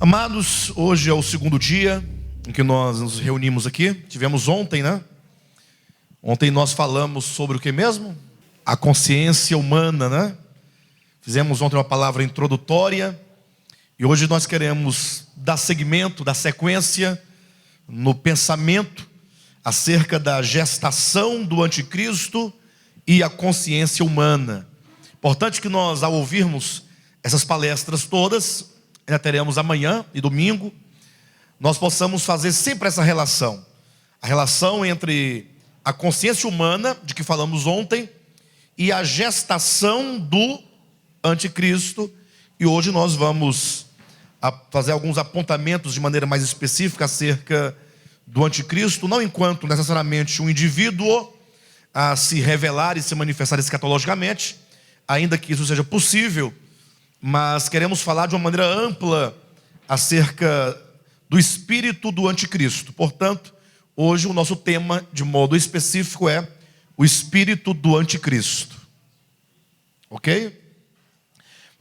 Amados, hoje é o segundo dia em que nós nos reunimos aqui. Tivemos ontem, né? Ontem nós falamos sobre o que mesmo? A consciência humana, né? Fizemos ontem uma palavra introdutória. E hoje nós queremos dar seguimento, dar sequência no pensamento acerca da gestação do anticristo e a consciência humana. Importante que nós, ao ouvirmos essas palestras todas, ainda teremos amanhã e domingo, nós possamos fazer sempre essa relação. A relação entre a consciência humana, de que falamos ontem, e a gestação do anticristo. E hoje nós vamos fazer alguns apontamentos de maneira mais específica acerca do anticristo, não enquanto necessariamente um indivíduo a se revelar e se manifestar escatologicamente, ainda que isso seja possível, mas queremos falar de uma maneira ampla acerca do espírito do anticristo. Portanto, hoje o nosso tema, de modo específico, é o espírito do anticristo. Ok?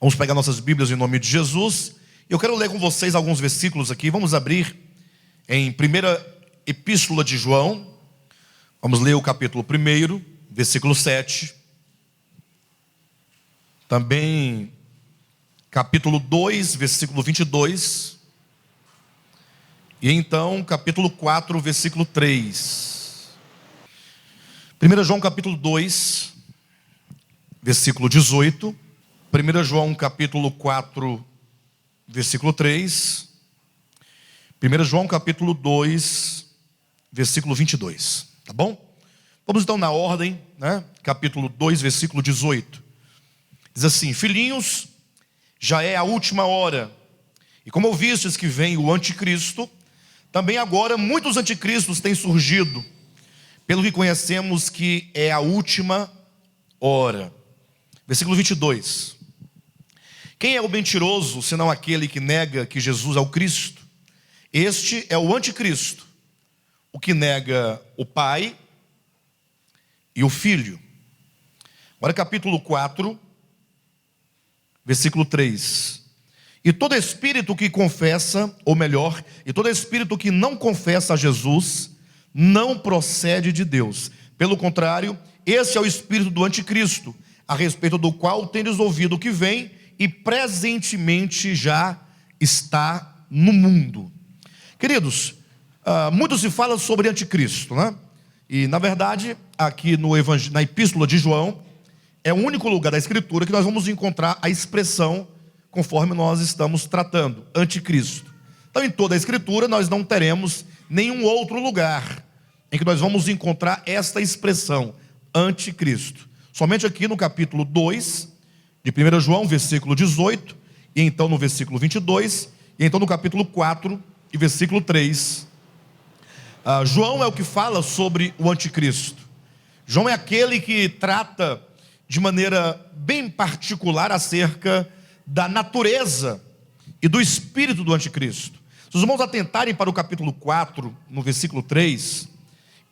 Vamos pegar nossas Bíblias em nome de Jesus. Eu quero ler com vocês alguns versículos aqui. Vamos abrir em primeira epístola de João. Vamos ler o capítulo 1, versículo 7. Também capítulo 2, versículo 22. E então capítulo 4, versículo 3. 1 João capítulo 2, versículo 18. 1 João capítulo 4, versículo 3. 1 João capítulo 2, versículo 22. Tá bom? Vamos então na ordem, né? Capítulo 2, versículo 18. Diz assim: filhinhos, já é a última hora. E como ouvistes que vem o anticristo, também agora muitos anticristos têm surgido, pelo que conhecemos que é a última hora. Versículo 22. Quem é o mentiroso, senão aquele que nega que Jesus é o Cristo? Este é o anticristo, o que nega o Pai e o Filho. Agora capítulo 4, versículo 3. E todo espírito que confessa, ou melhor, e todo espírito que não confessa a Jesus, não procede de Deus. Pelo contrário, esse é o espírito do anticristo, a respeito do qual tendes ouvido o que vem, e presentemente já está no mundo. Queridos, muito se fala sobre anticristo, né? E na verdade, aqui na epístola de João, é o único lugar da Escritura que nós vamos encontrar a expressão conforme nós estamos tratando, anticristo. Então, em toda a Escritura, nós não teremos nenhum outro lugar em que nós vamos encontrar esta expressão, anticristo. Somente aqui no capítulo 2 de 1 João, versículo 18, e então no versículo 22, e então no capítulo 4 e versículo 3. João é o que fala sobre o anticristo. João é aquele que trata de maneira bem particular acerca da natureza e do espírito do anticristo. Se os irmãos atentarem para o capítulo 4, no versículo 3,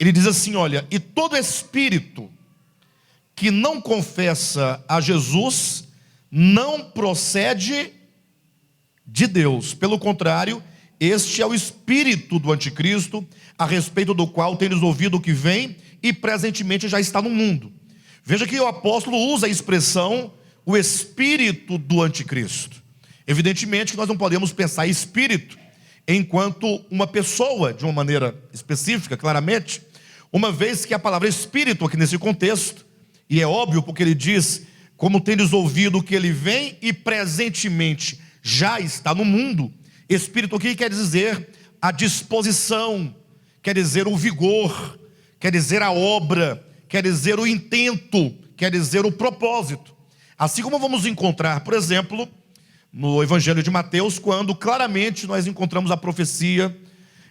ele diz assim, olha: e todo espírito que não confessa a Jesus não procede de Deus. Pelo contrário, este é o espírito do anticristo, a respeito do qual tendes ouvido o que vem e presentemente já está no mundo. Veja que o apóstolo usa a expressão o espírito do anticristo. Evidentemente que nós não podemos pensar espírito enquanto uma pessoa, de uma maneira específica, claramente, uma vez que a palavra espírito aqui nesse contexto, e é óbvio porque ele diz, como tendes ouvido que ele vem e presentemente já está no mundo. Espírito aqui quer dizer a disposição, quer dizer o vigor, quer dizer a obra, quer dizer o intento, quer dizer o propósito. Assim como vamos encontrar, por exemplo, no Evangelho de Mateus, quando claramente nós encontramos a profecia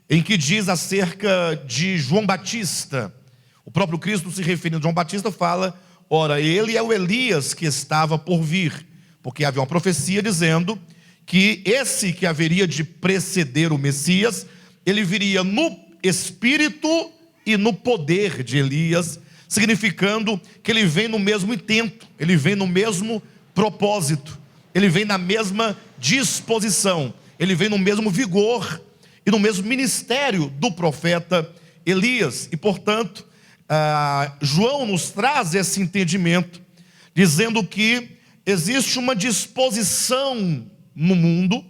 em que diz acerca de João Batista. O próprio Cristo, se referindo a João Batista, fala: ora, ele é o Elias que estava por vir, porque havia uma profecia dizendo que esse que haveria de preceder o Messias, ele viria no espírito e no poder de Elias, significando que ele vem no mesmo intento, ele vem no mesmo propósito, ele vem na mesma disposição, ele vem no mesmo vigor e no mesmo ministério do profeta Elias. E portanto, João nos traz esse entendimento, dizendo que existe uma disposição no mundo,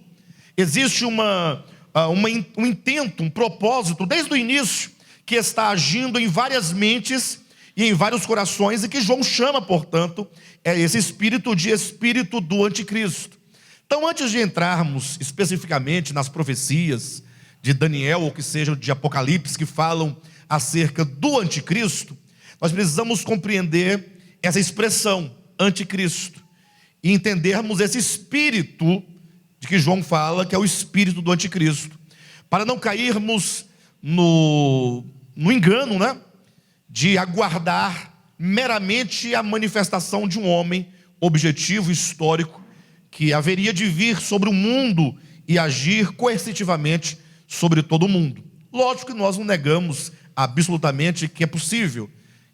existe um intento, um propósito, desde o início, que está agindo em várias mentes e em vários corações, e que João chama, portanto, esse espírito de espírito do anticristo. Então, antes de entrarmos especificamente nas profecias de Daniel, ou que sejam de Apocalipse, que falam acerca do anticristo, nós precisamos compreender essa expressão, anticristo, e entendermos esse espírito de que João fala, que é o espírito do anticristo, para não cairmos no engano, de aguardar meramente a manifestação de um homem objetivo, histórico, que haveria de vir sobre o mundo e agir coercitivamente sobre todo o mundo. Lógico que nós não negamos absolutamente que é possível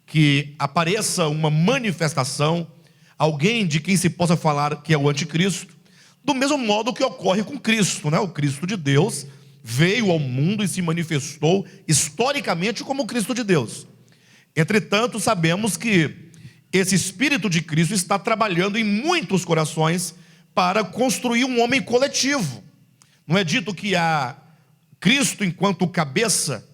que apareça uma manifestação, alguém de quem se possa falar que é o anticristo, do mesmo modo que ocorre com Cristo, O Cristo de Deus veio ao mundo e se manifestou historicamente como o Cristo de Deus. Entretanto, sabemos que esse Espírito de Cristo está trabalhando em muitos corações para construir um homem coletivo. Não é dito que há Cristo enquanto cabeça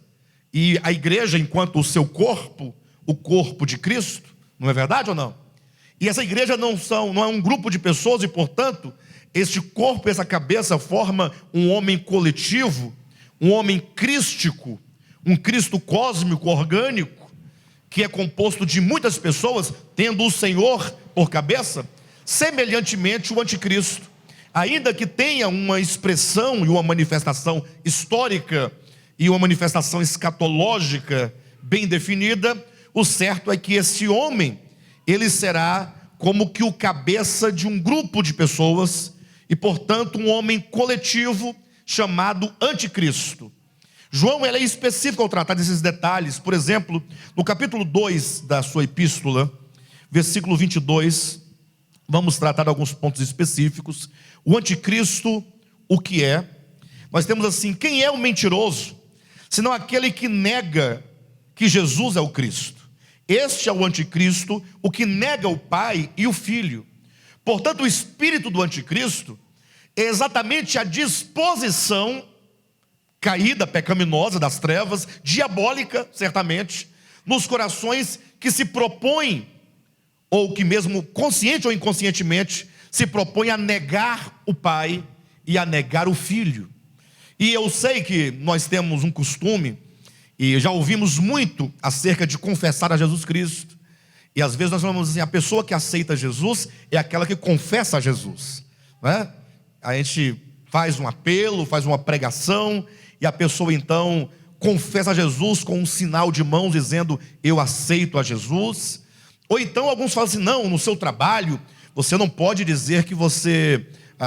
e a igreja enquanto o seu corpo, o corpo de Cristo? Não é verdade ou não? E essa igreja não é um grupo de pessoas e, portanto, este corpo, essa cabeça forma um homem coletivo, um homem crístico, um Cristo cósmico, orgânico, que é composto de muitas pessoas, tendo o Senhor por cabeça. Semelhantemente, o anticristo, ainda que tenha uma expressão e uma manifestação histórica e uma manifestação escatológica bem definida, o certo é que esse homem, ele será como que o cabeça de um grupo de pessoas e, portanto, um homem coletivo chamado anticristo. João é específico ao tratar desses detalhes. Por exemplo, no capítulo 2 da sua epístola, versículo 22, vamos tratar de alguns pontos específicos. O anticristo, o que é? Nós temos assim: quem é o mentiroso, senão aquele que nega que Jesus é o Cristo? Este é o anticristo, o que nega o Pai e o Filho. Portanto, o espírito do anticristo é exatamente a disposição caída, pecaminosa das trevas, diabólica, certamente, nos corações que se propõem, ou que mesmo consciente ou inconscientemente, se propõem a negar o Pai e a negar o Filho. E eu sei que nós temos um costume, e já ouvimos muito acerca de confessar a Jesus Cristo, e às vezes nós falamos assim: a pessoa que aceita Jesus é aquela que confessa a Jesus, A gente faz um apelo, faz uma pregação, e a pessoa então confessa a Jesus com um sinal de mãos dizendo: eu aceito a Jesus. Ou então alguns falam assim: não, no seu trabalho você não pode dizer que você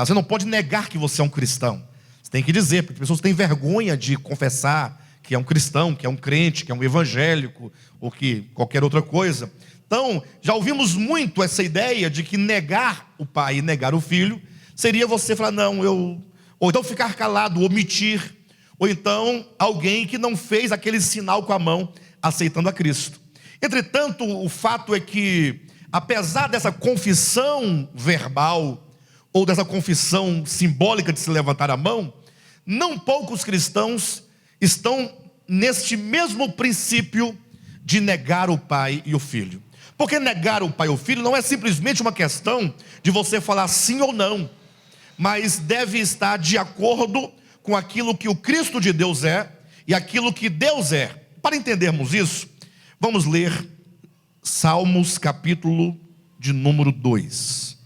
não pode negar que você é um cristão. Você tem que dizer, porque as pessoas têm vergonha de confessar que é um cristão, que é um crente, que é um evangélico, ou que qualquer outra coisa. Então, já ouvimos muito essa ideia de que negar o Pai e negar o Filho seria você falar: não, ou então ficar calado, omitir, ou então alguém que não fez aquele sinal com a mão aceitando a Cristo. Entretanto, o fato é que, apesar dessa confissão verbal, ou dessa confissão simbólica de se levantar a mão, não poucos cristãos estão neste mesmo princípio de negar o Pai e o Filho. Porque negar o Pai e o Filho não é simplesmente uma questão de você falar sim ou não, mas deve estar de acordo com aquilo que o Cristo de Deus é e aquilo que Deus é. Para entendermos isso, vamos ler Salmos, capítulo de número 2.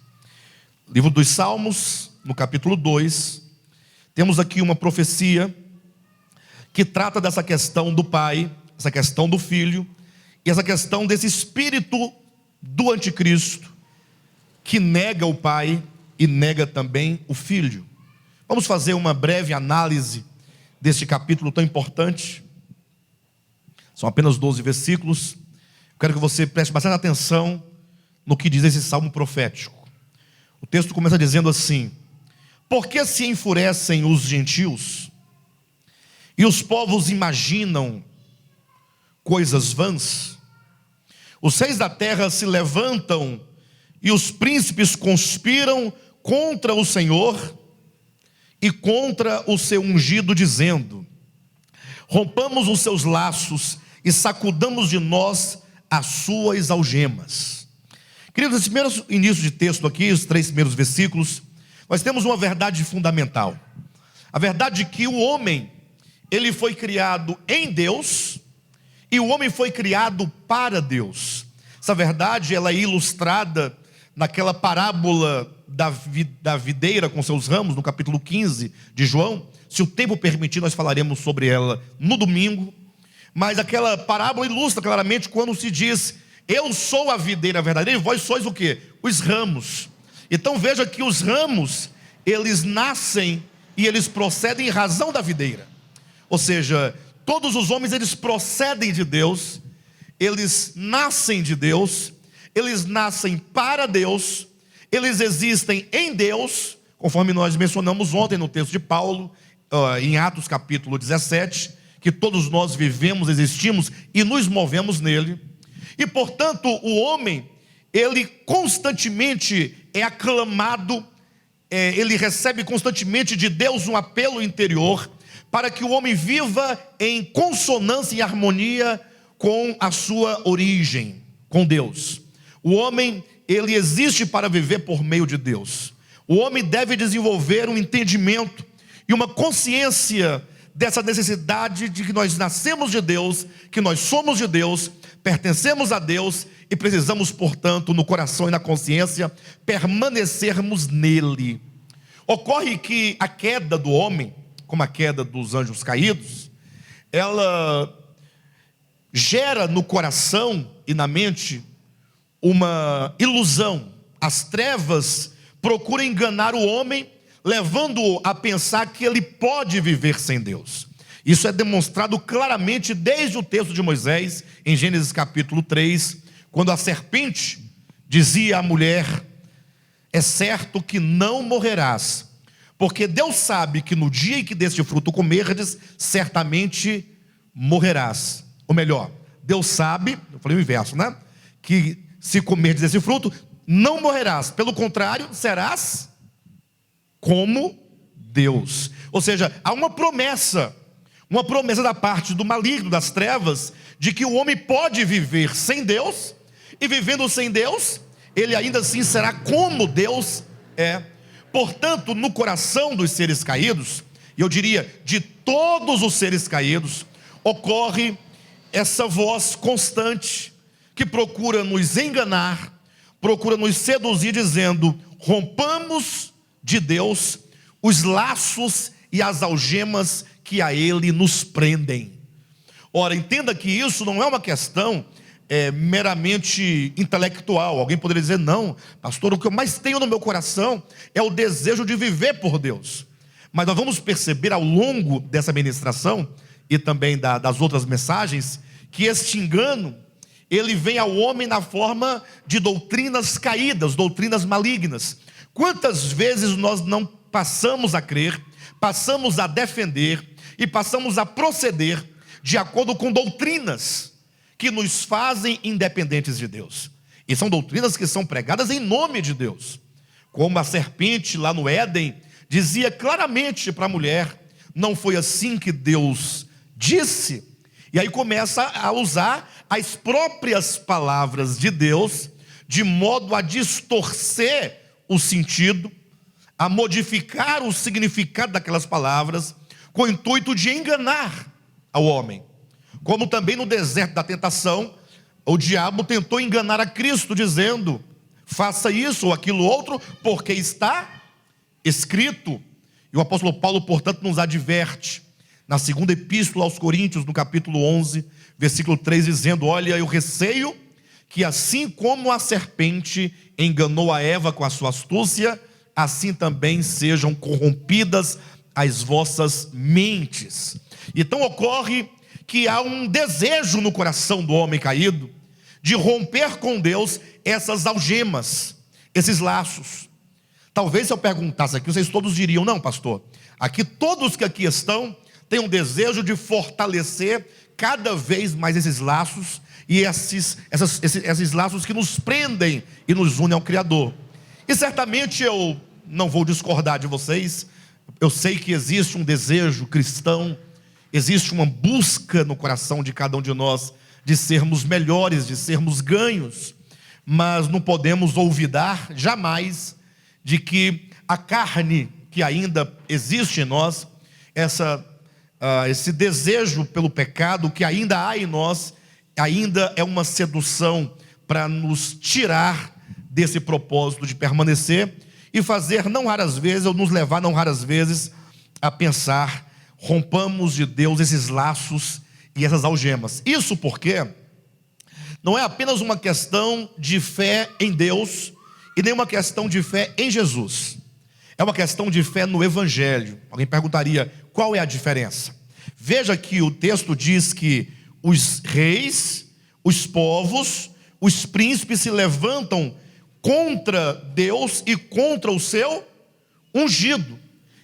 Livro dos Salmos, no capítulo 2, temos aqui uma profecia que trata dessa questão do Pai, essa questão do Filho, e essa questão desse espírito do anticristo, que nega o Pai e nega também o Filho. Vamos fazer uma breve análise deste capítulo tão importante. São apenas 12 versículos. Quero que você preste bastante atenção no que diz esse salmo profético. O texto começa dizendo assim: Por que se enfurecem os gentios e os povos imaginam coisas vãs? Os reis da terra se levantam e os príncipes conspiram contra o Senhor e contra o seu ungido, dizendo: rompamos os seus laços e sacudamos de nós as suas algemas. Queridos, nesse primeiro início de texto aqui, os 3 primeiros versículos, nós temos uma verdade fundamental. A verdade é que o homem, ele foi criado em Deus, e o homem foi criado para Deus. Essa verdade, ela é ilustrada naquela parábola da videira com seus ramos, no capítulo 15 de João. Se o tempo permitir, nós falaremos sobre ela no domingo. Mas aquela parábola ilustra claramente quando se diz: eu sou a videira verdadeira e vós sois o quê? Os ramos. Então veja que os ramos, eles nascem e eles procedem em razão da videira. Ou seja, todos os homens, eles procedem de Deus, eles nascem de Deus, eles nascem para Deus, eles existem em Deus, conforme nós mencionamos ontem no texto de Paulo, em Atos capítulo 17, que todos nós vivemos, existimos e nos movemos nele. E portanto o homem, ele constantemente é aclamado, ele recebe constantemente de Deus um apelo interior, para que o homem viva em consonância e harmonia com a sua origem, com Deus. O homem, ele existe para viver por meio de Deus. O homem deve desenvolver um entendimento e uma consciência dessa necessidade de que nós nascemos de Deus, que nós somos de Deus, pertencemos a Deus e precisamos, portanto, no coração e na consciência, permanecermos nele. Ocorre que a queda do homem, como a queda dos anjos caídos, ela gera no coração e na mente uma ilusão. As trevas procuram enganar o homem, levando-o a pensar que ele pode viver sem Deus. Isso é demonstrado claramente desde o texto de Moisés, em Gênesis capítulo 3, quando a serpente dizia à mulher: é certo que não morrerás, porque Deus sabe que no dia em que deste fruto comerdes, certamente morrerás. Ou melhor, Deus sabe, eu falei o inverso, né? Que se comerdes desse fruto, não morrerás, pelo contrário, serás como Deus. Ou seja, há uma promessa da parte do maligno, das trevas, de que o homem pode viver sem Deus, e vivendo sem Deus, ele ainda assim será como Deus é. Portanto, no coração dos seres caídos, e eu diria de todos os seres caídos, ocorre essa voz constante que procura nos enganar, procura nos seduzir, dizendo: rompamos de Deus os laços e as algemas que a Ele nos prendem. Ora, entenda que isso não é uma questão meramente intelectual. Alguém poderia dizer: não, pastor, o que eu mais tenho no meu coração é o desejo de viver por Deus. Mas nós vamos perceber ao longo dessa ministração e também das outras mensagens, que este engano, ele vem ao homem na forma de doutrinas caídas, doutrinas malignas. Quantas vezes nós não passamos a crer, passamos a defender e passamos a proceder de acordo com doutrinas que nos fazem independentes de Deus. E são doutrinas que são pregadas em nome de Deus. Como a serpente lá no Éden dizia claramente para a mulher: não foi assim que Deus disse. E aí começa a usar as próprias palavras de Deus, de modo a distorcer o sentido, a modificar o significado daquelas palavras, com o intuito de enganar ao homem. Como também no deserto da tentação, o diabo tentou enganar a Cristo, dizendo: faça isso ou aquilo outro, porque está escrito. E o apóstolo Paulo, portanto, nos adverte, na segunda epístola aos Coríntios, no capítulo 11, versículo 3, dizendo: olha, eu receio que assim como a serpente enganou a Eva com a sua astúcia, assim também sejam corrompidas as vossas mentes. Então ocorre que há um desejo no coração do homem caído de romper com Deus essas algemas, esses laços. Talvez se eu perguntasse aqui, vocês todos diriam: não, pastor, aqui todos que aqui estão têm um desejo de fortalecer cada vez mais esses laços, e esses laços que nos prendem e nos unem ao Criador. E certamente eu não vou discordar de vocês. Eu sei que existe um desejo cristão, existe uma busca no coração de cada um de nós de sermos melhores, de sermos ganhos, mas não podemos olvidar jamais de que a carne que ainda existe em nós, esse desejo pelo pecado que ainda há em nós, ainda é uma sedução para nos tirar desse propósito de permanecer e fazer não raras vezes, ou nos levar não raras vezes a pensar: rompamos de Deus esses laços e essas algemas. Isso porque não é apenas uma questão de fé em Deus e nem uma questão de fé em Jesus. É uma questão de fé no Evangelho. Alguém perguntaria: qual é a diferença? Veja que o texto diz que os reis, os povos, os príncipes se levantam contra Deus e contra o seu ungido.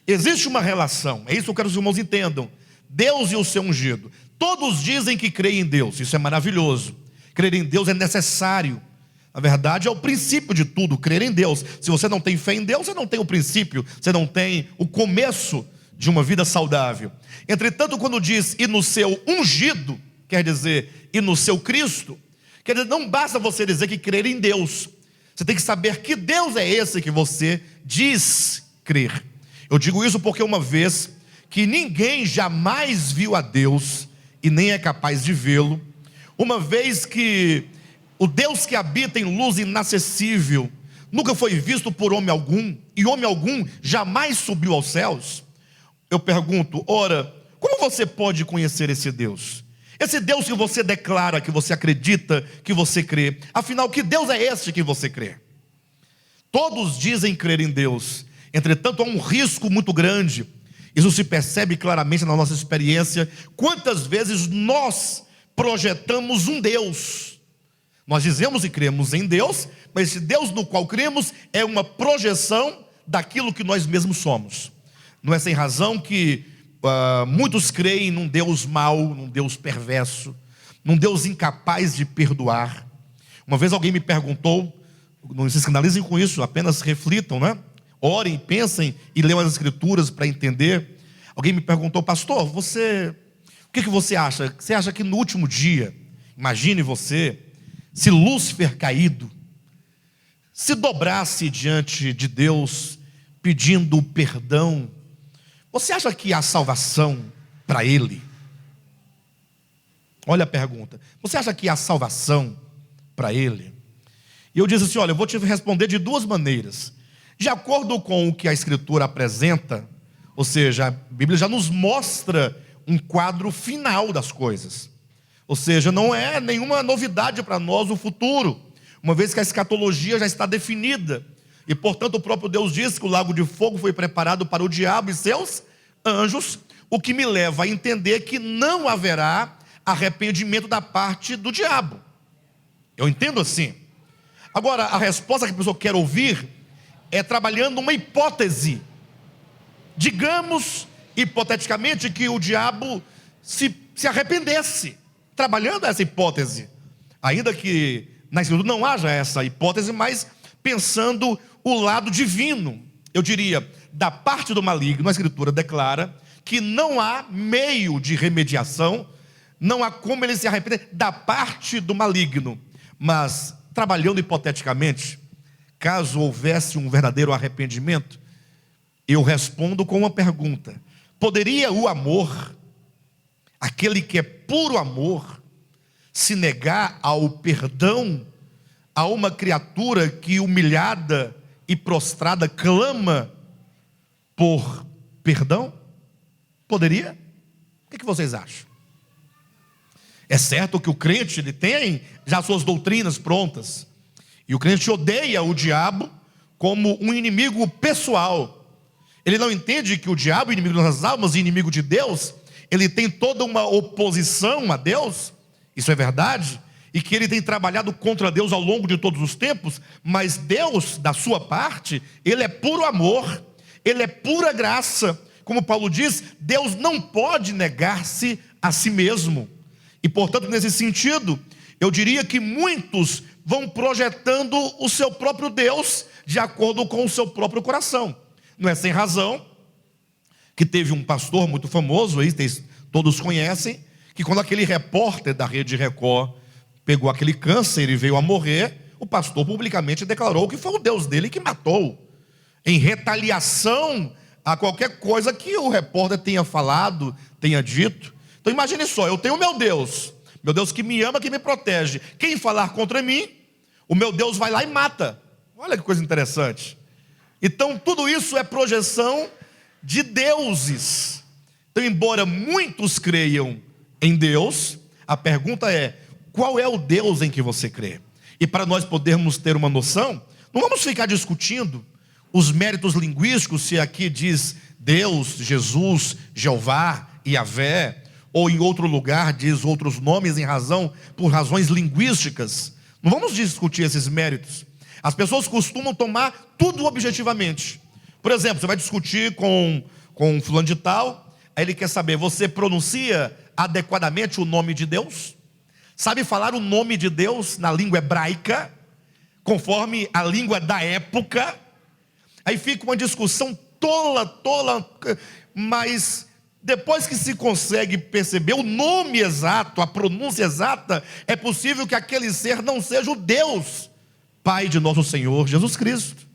Existe uma relação, é isso que eu quero que os irmãos entendam. Deus e o seu ungido. Todos dizem que creem em Deus, isso é maravilhoso. Crer em Deus é necessário. Na verdade, é o princípio de tudo, crer em Deus. Se você não tem fé em Deus, você não tem o princípio, você não tem o começo de uma vida saudável. Entretanto, quando diz e no seu ungido, quer dizer e no seu Cristo, quer dizer, não basta você dizer que crer em Deus. Você tem que saber que Deus é esse que você diz crer. Eu digo isso porque uma vez que ninguém jamais viu a Deus e nem é capaz de vê-lo, uma vez que o Deus que habita em luz inacessível nunca foi visto por homem algum, e homem algum jamais subiu aos céus, eu pergunto: ora, como você pode conhecer esse Deus? Esse Deus que você declara, que você acredita, que você crê. Afinal, que Deus é esse que você crê? Todos dizem crer em Deus. Entretanto, há um risco muito grande. Isso se percebe claramente na nossa experiência. Quantas vezes nós projetamos um Deus? Nós dizemos e cremos em Deus, mas esse Deus no qual cremos é uma projeção daquilo que nós mesmos somos. Não é sem razão que muitos creem num Deus mau, num Deus perverso, num Deus incapaz de perdoar. Uma vez alguém me perguntou, não se escandalizem com isso, apenas reflitam, né? Orem, pensem e leiam as escrituras para entender. Alguém me perguntou: pastor, o que você acha? Você acha que no último dia, imagine você, se Lúcifer caído se dobrasse diante de Deus pedindo perdão, você acha que há salvação para ele? Olha a pergunta: você acha que há salvação para ele? E eu disse assim: olha, eu vou te responder de duas maneiras. De acordo com o que a Escritura apresenta, ou seja, a Bíblia já nos mostra um quadro final das coisas. Ou seja, não é nenhuma novidade para nós o futuro, uma vez que a escatologia já está definida. E portanto o próprio Deus diz que o lago de fogo foi preparado para o diabo e seus anjos, o que me leva a entender que não haverá arrependimento da parte do diabo. Eu entendo assim. Agora, a resposta que a pessoa quer ouvir é trabalhando uma hipótese. Digamos, hipoteticamente, que o diabo se arrependesse, trabalhando essa hipótese, ainda que na Escritura não haja essa hipótese, mas pensando o lado divino, eu diria, da parte do maligno, a Escritura declara que não há meio de remediação, não há como ele se arrepender da parte do maligno. Mas, trabalhando hipoteticamente, caso houvesse um verdadeiro arrependimento, eu respondo com uma pergunta: poderia o amor, aquele que é puro amor, se negar ao perdão a uma criatura que humilhada e prostrada clama por perdão? Poderia? O que vocês acham? É certo que o crente ele tem já suas doutrinas prontas, e o crente odeia o diabo como um inimigo pessoal. Ele não entende que o diabo, inimigo das nossas almas e inimigo de Deus, ele tem toda uma oposição a Deus. Isso é verdade. e que ele tem trabalhado contra Deus ao longo de todos os tempos, mas Deus, da sua parte, ele é puro amor, ele é pura graça. Como Paulo diz, Deus não pode negar-se a si mesmo. E portanto, nesse sentido, eu diria que muitos vão projetando o seu próprio Deus de acordo com o seu próprio coração. Não é sem razão que teve um pastor muito famoso, aí todos conhecem, que quando aquele repórter da Rede Record pegou aquele câncer e veio a morrer, o pastor publicamente declarou que foi o Deus dele que matou, em retaliação a qualquer coisa que o repórter tenha falado, tenha dito. Então imagine só, eu tenho o meu Deus que me ama, que me protege. Quem falar contra mim, o meu Deus vai lá e mata. Olha que coisa interessante. Então tudo isso é projeção de deuses. Então, embora muitos creiam em Deus, a pergunta é: qual é o Deus em que você crê? E para nós podermos ter uma noção, não vamos ficar discutindo os méritos linguísticos, se aqui diz Deus, Jesus, Jeová, Yahvé, ou em outro lugar diz outros nomes por razões linguísticas. Não vamos discutir esses méritos. As pessoas costumam tomar tudo objetivamente. Por exemplo, você vai discutir com fulano de tal, aí ele quer saber, você pronuncia adequadamente o nome de Deus? Sabe falar o nome de Deus na língua hebraica, conforme a língua da época? Aí fica uma discussão tola, mas depois que se consegue perceber o nome exato, a pronúncia exata, é possível que aquele ser não seja o Deus Pai de nosso Senhor Jesus Cristo.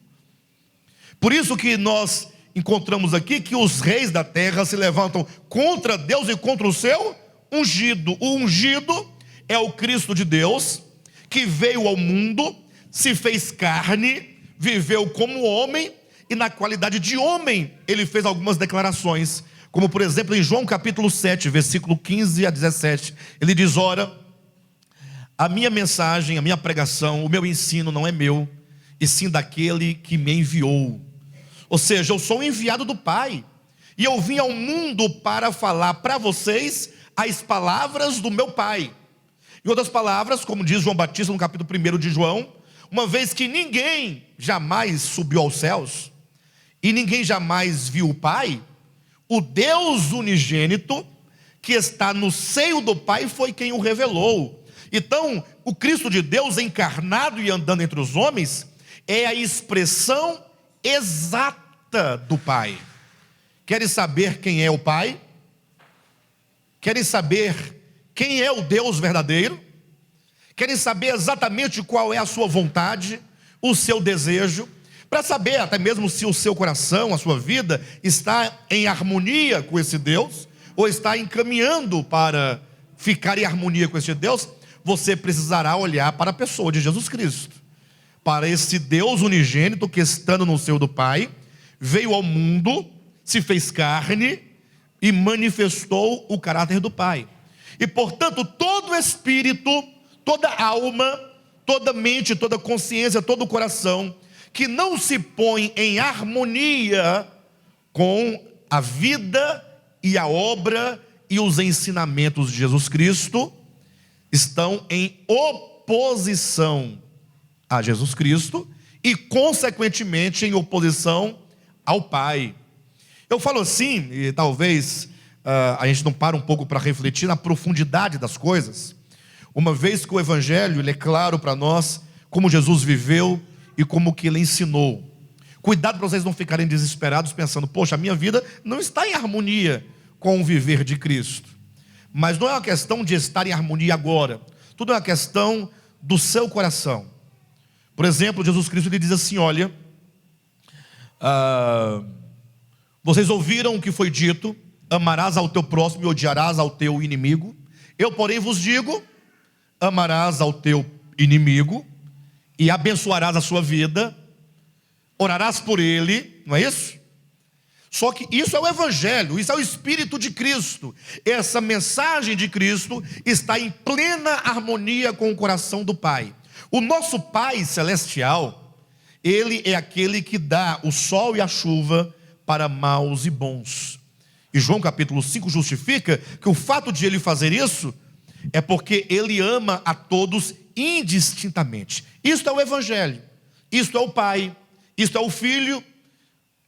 Por isso que nós encontramos aqui que os reis da terra se levantam contra Deus e contra o seu ungido. O ungido é o Cristo de Deus, que veio ao mundo, se fez carne, viveu como homem, e na qualidade de homem, ele fez algumas declarações, como por exemplo em João capítulo 7, versículo 15 a 17, ele diz: ora, a minha mensagem, a minha pregação, o meu ensino não é meu, e sim daquele que me enviou. Ou seja, eu sou enviado do Pai, e eu vim ao mundo para falar para vocês as palavras do meu Pai. Em outras palavras, como diz João Batista no capítulo 1 de João, uma vez que ninguém jamais subiu aos céus, e ninguém jamais viu o Pai, o Deus unigênito, que está no seio do Pai, foi quem o revelou. Então, o Cristo de Deus encarnado e andando entre os homens, é a expressão exata do Pai. Querem saber quem é o Pai? Querem saber quem é o Deus verdadeiro? Querem saber exatamente qual é a sua vontade, o seu desejo, para saber até mesmo se o seu coração, a sua vida está em harmonia com esse Deus, ou está encaminhando para ficar em harmonia com esse Deus? Você precisará olhar para a pessoa de Jesus Cristo, para esse Deus unigênito que, estando no seio do Pai, veio ao mundo, se fez carne e manifestou o caráter do Pai. E portanto, todo espírito, toda alma, toda mente, toda consciência, todo coração que não se põe em harmonia com a vida e a obra e os ensinamentos de Jesus Cristo, estão em oposição a Jesus Cristo e consequentemente em oposição ao Pai. Eu falo assim, e talvez a gente não para um pouco para refletir na profundidade das coisas, uma vez que o Evangelho ele é claro para nós, como Jesus viveu e como que ele ensinou. Cuidado para vocês não ficarem desesperados pensando: poxa, a minha vida não está em harmonia com o viver de Cristo. Mas não é uma questão de estar em harmonia agora, tudo é uma questão do seu coração. Por exemplo, Jesus Cristo ele diz assim: olha, vocês ouviram o que foi dito, amarás ao teu próximo e odiarás ao teu inimigo. Eu porém vos digo, amarás ao teu inimigo e abençoarás a sua vida, orarás por ele, não é isso? Só que isso é o Evangelho, isso é o Espírito de Cristo. Essa mensagem de Cristo está em plena harmonia com o coração do Pai. O nosso Pai Celestial, Ele é aquele que dá o sol e a chuva para maus e bons. E João capítulo 5 justifica que o fato de Ele fazer isso é porque Ele ama a todos indistintamente. Isto é o Evangelho, isto é o Pai, isto é o Filho,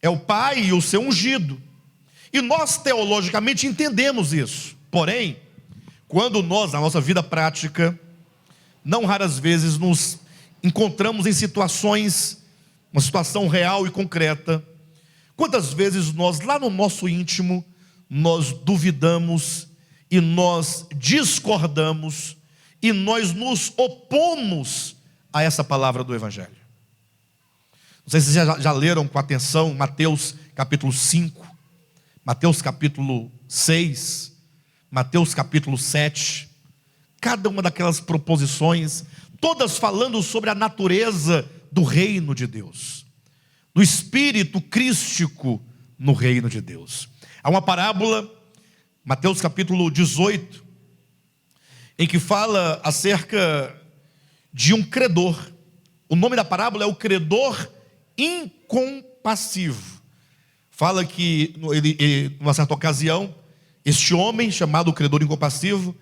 é o Pai e o seu ungido. E nós teologicamente entendemos isso. Porém, quando nós, na nossa vida prática, não raras vezes nos encontramos em situações, uma situação real e concreta, quantas vezes nós, lá no nosso íntimo, nós duvidamos e nós discordamos e nós nos opomos a essa palavra do Evangelho. Não sei se vocês já leram com atenção Mateus capítulo 5, Mateus capítulo 6, Mateus capítulo 7, cada uma daquelas proposições, todas falando sobre a natureza do reino de Deus, do espírito crístico no reino de Deus. Há uma parábola, Mateus capítulo 18, em que fala acerca de um credor. O nome da parábola é o credor incompassivo. Fala que, numa certa ocasião, este homem, chamado credor incompassivo,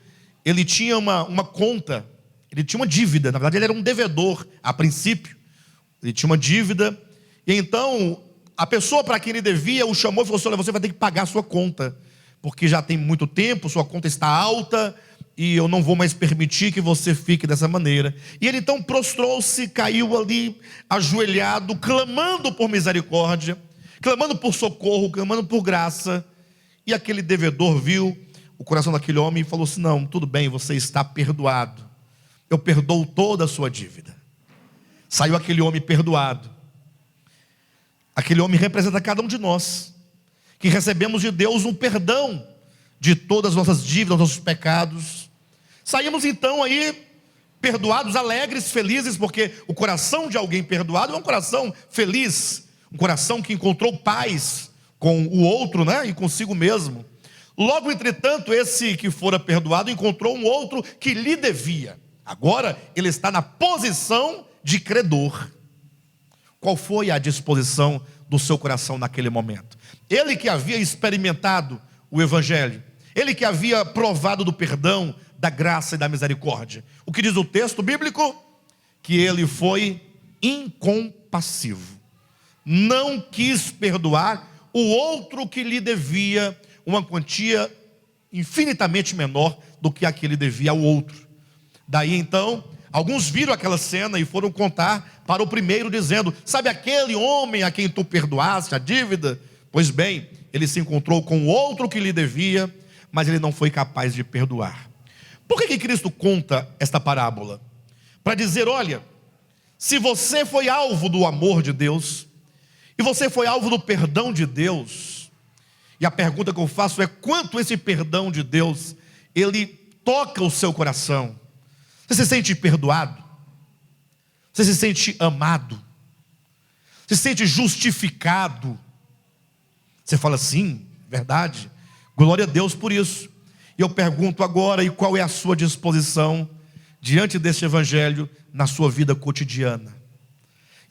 ele tinha uma conta, ele tinha uma dívida. Na verdade, ele era um devedor, a princípio. Ele tinha uma dívida, e então a pessoa para quem ele devia o chamou e falou assim: olha, você vai ter que pagar a sua conta, porque já tem muito tempo, sua conta está alta, e eu não vou mais permitir que você fique dessa maneira. E ele então prostrou-se, caiu ali, ajoelhado, clamando por misericórdia, clamando por socorro, clamando por graça. E aquele devedor viu o coração daquele homem e falou assim: não, tudo bem, você está perdoado, eu perdoo toda a sua dívida. Saiu aquele homem perdoado. Aquele homem representa cada um de nós, que recebemos de Deus um perdão de todas as nossas dívidas, nossos pecados. Saímos então aí perdoados, alegres, felizes, porque o coração de alguém perdoado é um coração feliz, um coração que encontrou paz com o outro, né, e consigo mesmo. Logo, entretanto, esse que fora perdoado encontrou um outro que lhe devia. Agora ele está na posição de credor. Qual foi a disposição do seu coração naquele momento? Ele que havia experimentado o Evangelho, ele que havia provado do perdão, da graça e da misericórdia. O que diz o texto bíblico? Que ele foi incompassivo. Não quis perdoar o outro que lhe devia uma quantia infinitamente menor do que a que ele devia ao outro. Daí então, alguns viram aquela cena e foram contar para o primeiro, dizendo: sabe aquele homem a quem tu perdoaste a dívida? Pois bem, ele se encontrou com o outro que lhe devia, mas ele não foi capaz de perdoar. Por que Cristo conta esta parábola? Para dizer: olha, se você foi alvo do amor de Deus, e você foi alvo do perdão de Deus, e a pergunta que eu faço é: quanto esse perdão de Deus, ele toca o seu coração? Você se sente perdoado? Você se sente amado? Você se sente justificado? Você fala: sim, verdade, glória a Deus por isso. E eu pergunto agora: e qual é a sua disposição diante deste Evangelho na sua vida cotidiana?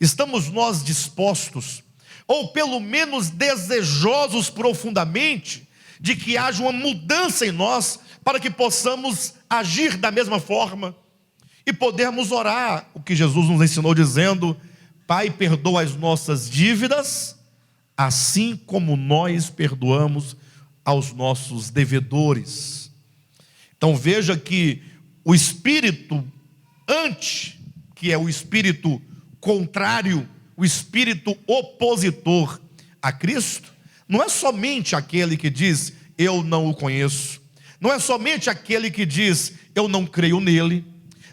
Estamos nós dispostos, ou pelo menos desejosos profundamente, de que haja uma mudança em nós, para que possamos agir da mesma forma e podermos orar o que Jesus nos ensinou, dizendo: Pai, perdoa as nossas dívidas, assim como nós perdoamos aos nossos devedores. Então veja que o espírito que é o espírito contrário, o espírito opositor a Cristo, não é somente aquele que diz: eu não o conheço, não é somente aquele que diz: eu não creio nele,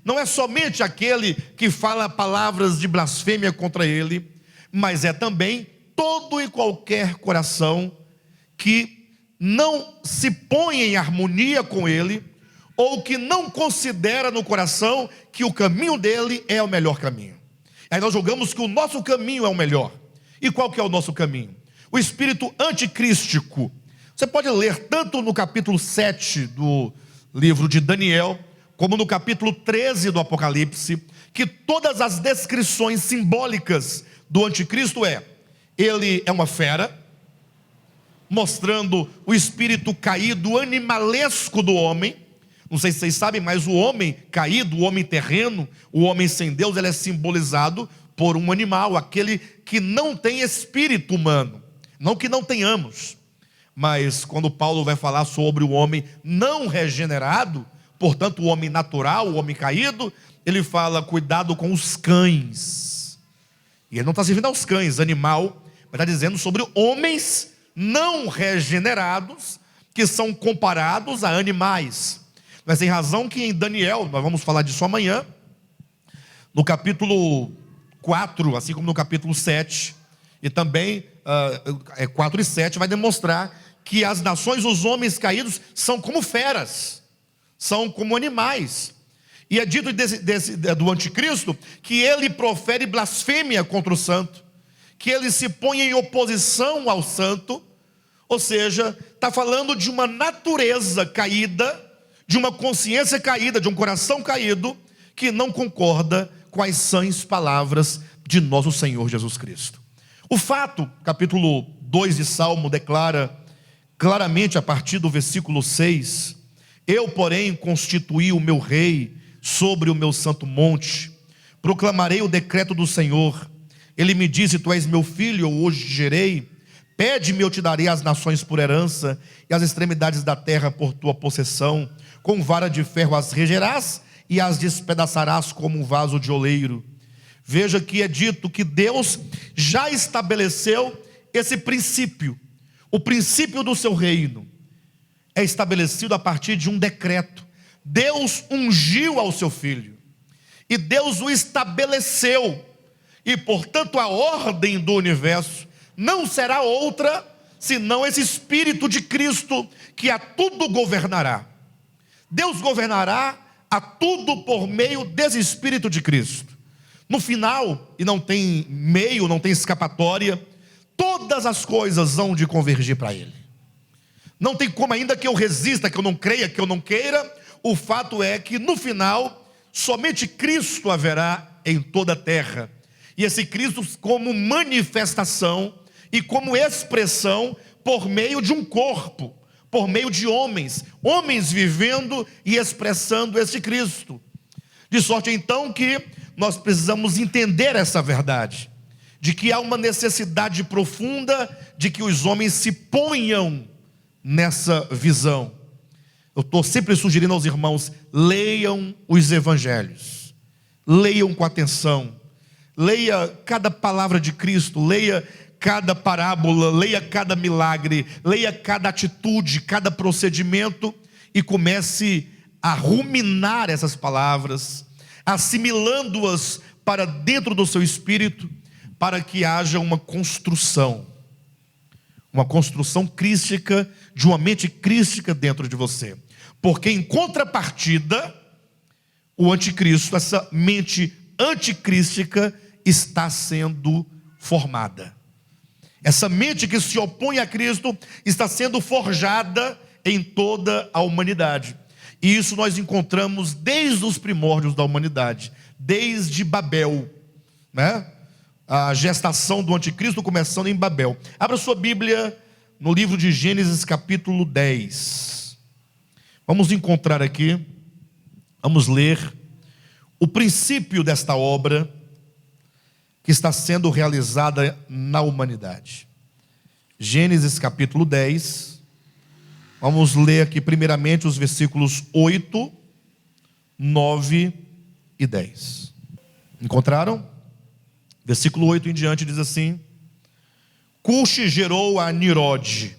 não é somente aquele que fala palavras de blasfêmia contra ele, mas é também todo e qualquer coração que não se põe em harmonia com ele, ou que não considera no coração que o caminho dele é o melhor caminho. Aí nós julgamos que o nosso caminho é o melhor. E qual que é o nosso caminho? O espírito anticrístico. Você pode ler tanto no capítulo 7 do livro de Daniel, como no capítulo 13 do Apocalipse, que todas as descrições simbólicas do anticristo ele é uma fera, mostrando o espírito caído, animalesco do homem, Não sei se vocês sabem, mas o homem caído, o homem terreno, o homem sem Deus, ele é simbolizado por um animal, aquele que não tem espírito humano. Não que não tenhamos, mas quando Paulo vai falar sobre o homem não regenerado, portanto o homem natural, o homem caído, ele fala: cuidado com os cães. E ele não está se referindo aos cães, animal, mas está dizendo sobre homens não regenerados, que são comparados a animais. Mas tem razão que em Daniel, nós vamos falar disso amanhã, no capítulo 4, assim como no capítulo 7, e também 4 e 7, vai demonstrar que as nações, os homens caídos, são como feras, são como animais. E é dito do anticristo que ele profere blasfêmia contra o santo, que ele se põe em oposição ao santo, ou seja, está falando de uma natureza caída, de uma consciência caída, de um coração caído, que não concorda com as sãs palavras de nosso Senhor Jesus Cristo. O fato, capítulo 2 de Salmo declara claramente a partir do versículo 6: eu, porém, constituí o meu rei sobre o meu santo monte, proclamarei o decreto do Senhor. Ele me disse: tu és meu filho, eu hoje te gerei. Pede-me, eu te darei as nações por herança, e as extremidades da terra por tua possessão. Com vara de ferro as regerás, e as despedaçarás como um vaso de oleiro. Veja que é dito que Deus já estabeleceu esse princípio. O princípio do seu reino é estabelecido a partir de um decreto. Deus ungiu ao seu filho, e Deus o estabeleceu, e portanto a ordem do universo não será outra senão esse Espírito de Cristo, que a tudo governará. Deus governará a tudo por meio desse Espírito de Cristo. No final, e não tem meio, não tem escapatória, todas as coisas hão de convergir para Ele. Não tem como, ainda que eu resista, que eu não creia, que eu não queira, o fato é que no final, somente Cristo haverá em toda a terra. E esse Cristo como manifestação e como expressão por meio de um corpo, por meio de homens vivendo e expressando esse Cristo. De sorte então que nós precisamos entender essa verdade, de que há uma necessidade profunda de que os homens se ponham nessa visão. Eu estou sempre sugerindo aos irmãos: leiam os evangelhos, leiam com atenção, leia cada palavra de Cristo, leia cada parábola, leia cada milagre, leia cada atitude, cada procedimento, e comece a ruminar essas palavras, assimilando-as para dentro do seu espírito, para que haja uma construção crística, de uma mente crística dentro de você. Porque em contrapartida, o anticristo, essa mente anticrística está sendo formada. Essa mente que se opõe a Cristo está sendo forjada em toda a humanidade. E isso nós encontramos desde os primórdios da humanidade, desde Babel, né? A gestação do anticristo começando em Babel. Abra sua Bíblia no livro de Gênesis capítulo 10. Vamos encontrar aqui, vamos ler o princípio desta obra que está sendo realizada na humanidade. Gênesis capítulo 10. Vamos ler aqui primeiramente os versículos 8, 9 e 10. Encontraram? Versículo 8 em diante diz assim: Cuxi gerou a Nirode,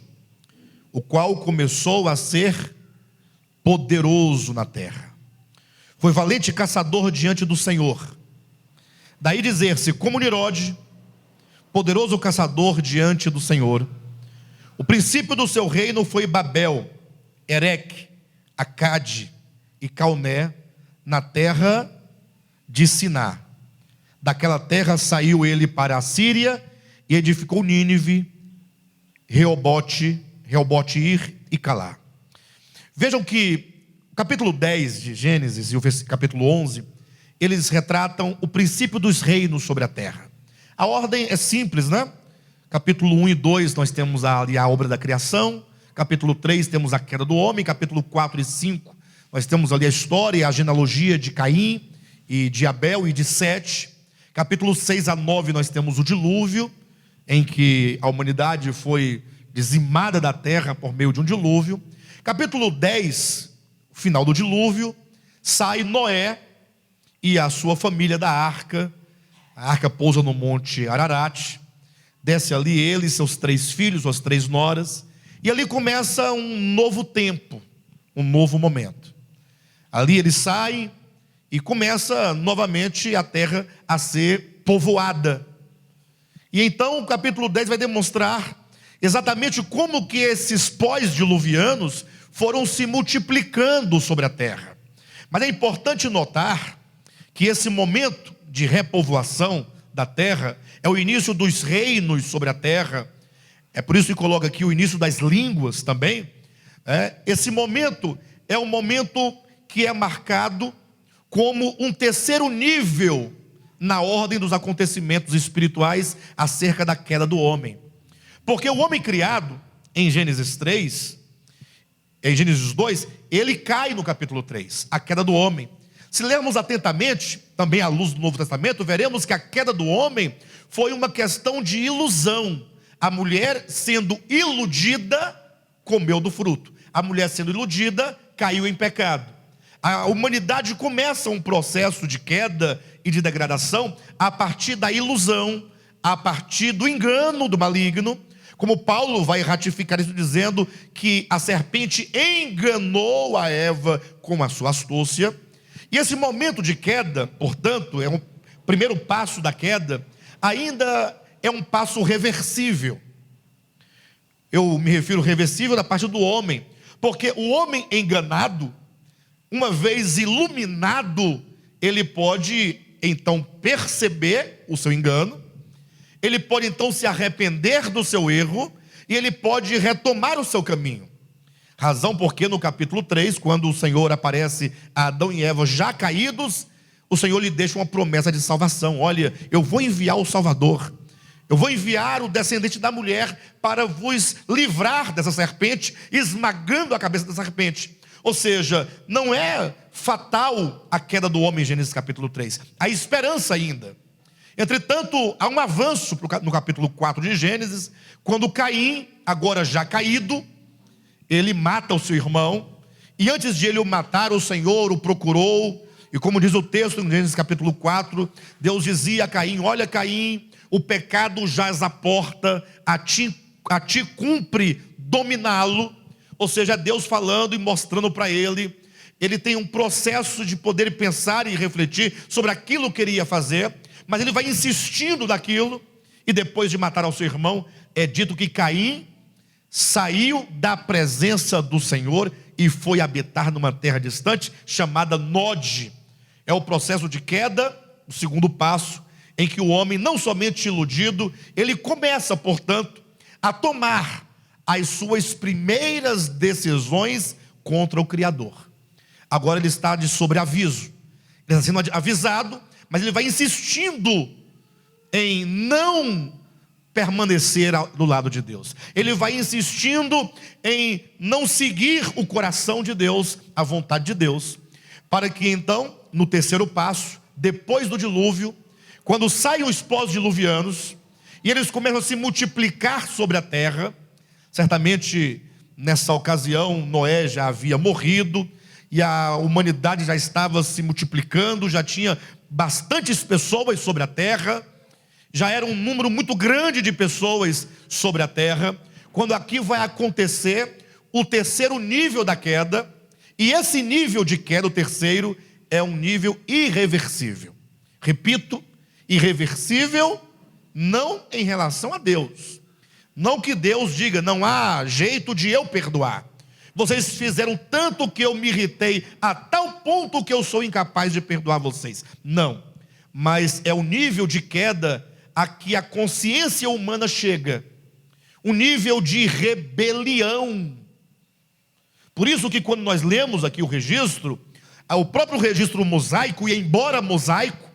o qual começou a ser poderoso na terra. Foi valente caçador diante do Senhor. Daí dizer-se, como Nirode, poderoso caçador diante do Senhor. O princípio do seu reino foi Babel, Ereque, Acade e Calné, na terra de Siná. Daquela terra saiu ele para a Síria e edificou Nínive, Reobote, Ir e Calá. Vejam que o capítulo 10 de Gênesis e o capítulo 11, eles retratam o princípio dos reinos sobre a terra. A ordem é simples, né? Capítulo 1 e 2 nós temos ali a obra da criação. Capítulo 3 temos a queda do homem. Capítulo 4 e 5 Nós temos ali a história, a genealogia de Caim e de Abel e de Sete. Capítulo 6 a 9 nós temos o dilúvio, em que a humanidade foi dizimada da terra por meio de um dilúvio. Capítulo 10, o final do dilúvio, sai Noé e a sua família da arca. A arca pousa no monte Ararat, desce ali ele e seus 3 filhos, suas 3 noras, e ali começa um novo tempo, um novo momento. Ali ele sai e começa novamente a terra a ser povoada. E então o capítulo 10 vai demonstrar exatamente como que esses pós-diluvianos foram se multiplicando sobre a terra. Mas é importante notar que esse momento de repovoação da terra é o início dos reinos sobre a terra. É por isso que coloca aqui o início das línguas também. Esse momento é um momento que é marcado como um terceiro nível na ordem dos acontecimentos espirituais acerca da queda do homem. Porque o homem criado em Gênesis 3, em Gênesis 2, ele cai no capítulo 3, a queda do homem. Se lermos atentamente, também à luz do Novo Testamento, veremos que a queda do homem foi uma questão de ilusão. A mulher sendo iludida, comeu do fruto. A mulher sendo iludida, caiu em pecado. A humanidade começa um processo de queda e de degradação a partir da ilusão, a partir do engano do maligno, como Paulo vai ratificar isso dizendo que a serpente enganou a Eva com a sua astúcia. E esse momento de queda, portanto, é um primeiro passo da queda, ainda é um passo reversível. Eu me refiro reversível da parte do homem, porque o homem enganado, uma vez iluminado, ele pode então perceber o seu engano, ele pode então se arrepender do seu erro, e ele pode retomar o seu caminho. Razão porque no capítulo 3, quando o Senhor aparece a Adão e Eva já caídos, o Senhor lhe deixa uma promessa de salvação. Olha, eu vou enviar o Salvador, eu vou enviar o descendente da mulher para vos livrar dessa serpente, esmagando a cabeça da serpente. Ou seja, não é fatal a queda do homem em Gênesis capítulo 3. Há esperança ainda. Entretanto, há um avanço no capítulo 4 de Gênesis, quando Caim, agora já caído, ele mata o seu irmão. E antes de ele o matar, o Senhor o procurou. E como diz o texto em Gênesis capítulo 4, Deus dizia a Caim: olha Caim, o pecado jaz à porta, a ti cumpre dominá-lo. Ou seja, Deus falando e mostrando para ele. Ele tem um processo de poder pensar e refletir sobre aquilo que ele ia fazer, mas ele vai insistindo naquilo. E depois de matar ao seu irmão, é dito que Caim saiu da presença do Senhor e foi habitar numa terra distante chamada Nod. É o processo de queda, o segundo passo, em que o homem, não somente iludido, ele começa, portanto, a tomar as suas primeiras decisões contra o Criador. Agora ele está de sobreaviso, ele está sendo avisado, mas ele vai insistindo em não permanecer do lado de Deus. Ele vai insistindo em não seguir o coração de Deus, a vontade de Deus, para que então, no terceiro passo, depois do dilúvio, quando saem os pós-diluvianos e eles começam a se multiplicar sobre a terra, certamente nessa ocasião Noé já havia morrido e a humanidade já estava se multiplicando, já tinha bastantes pessoas sobre a terra, já era um número muito grande de pessoas sobre a terra, quando aqui vai acontecer o terceiro nível da queda. E esse nível de queda, o terceiro, é um nível irreversível. Repito, irreversível não em relação a Deus. Não que Deus diga, não há jeito de eu perdoar. Vocês fizeram tanto que eu me irritei a tal ponto que eu sou incapaz de perdoar vocês. Não, mas é o nível de queda a que a consciência humana chega. Um nível de rebelião. Por isso que quando nós lemos aqui o registro, o próprio registro mosaico, e embora mosaico,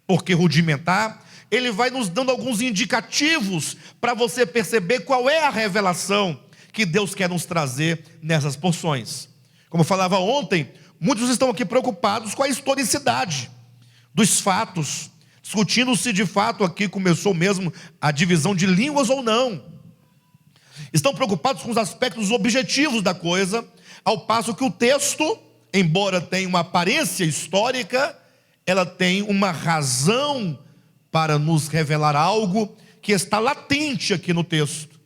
porque rudimentar, ele vai nos dando alguns indicativos para você perceber qual é a revelação que Deus quer nos trazer nessas porções. Como eu falava ontem, Muitos estão aqui preocupados com a historicidade dos fatos, discutindo se de fato aqui começou mesmo a divisão de línguas ou não. Estão preocupados com os aspectos objetivos da coisa, ao passo que o texto, embora tenha uma aparência histórica, ela tem uma razão para nos revelar algo que está latente aqui no texto.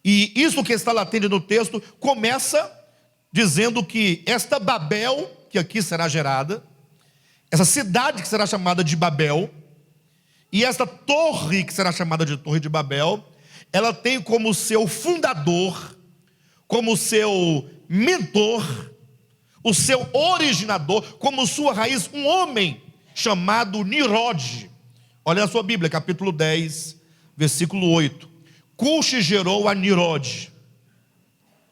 E isso que está latente no texto começa dizendo que esta Babel, que aqui será gerada, essa cidade que será chamada de Babel, e esta torre que será chamada de Torre de Babel, ela tem como seu fundador, como seu mentor, o seu originador, como sua raiz, um homem chamado Nimrod. Olha a sua Bíblia, capítulo 10, versículo 8. Cuxi gerou a Nimrod,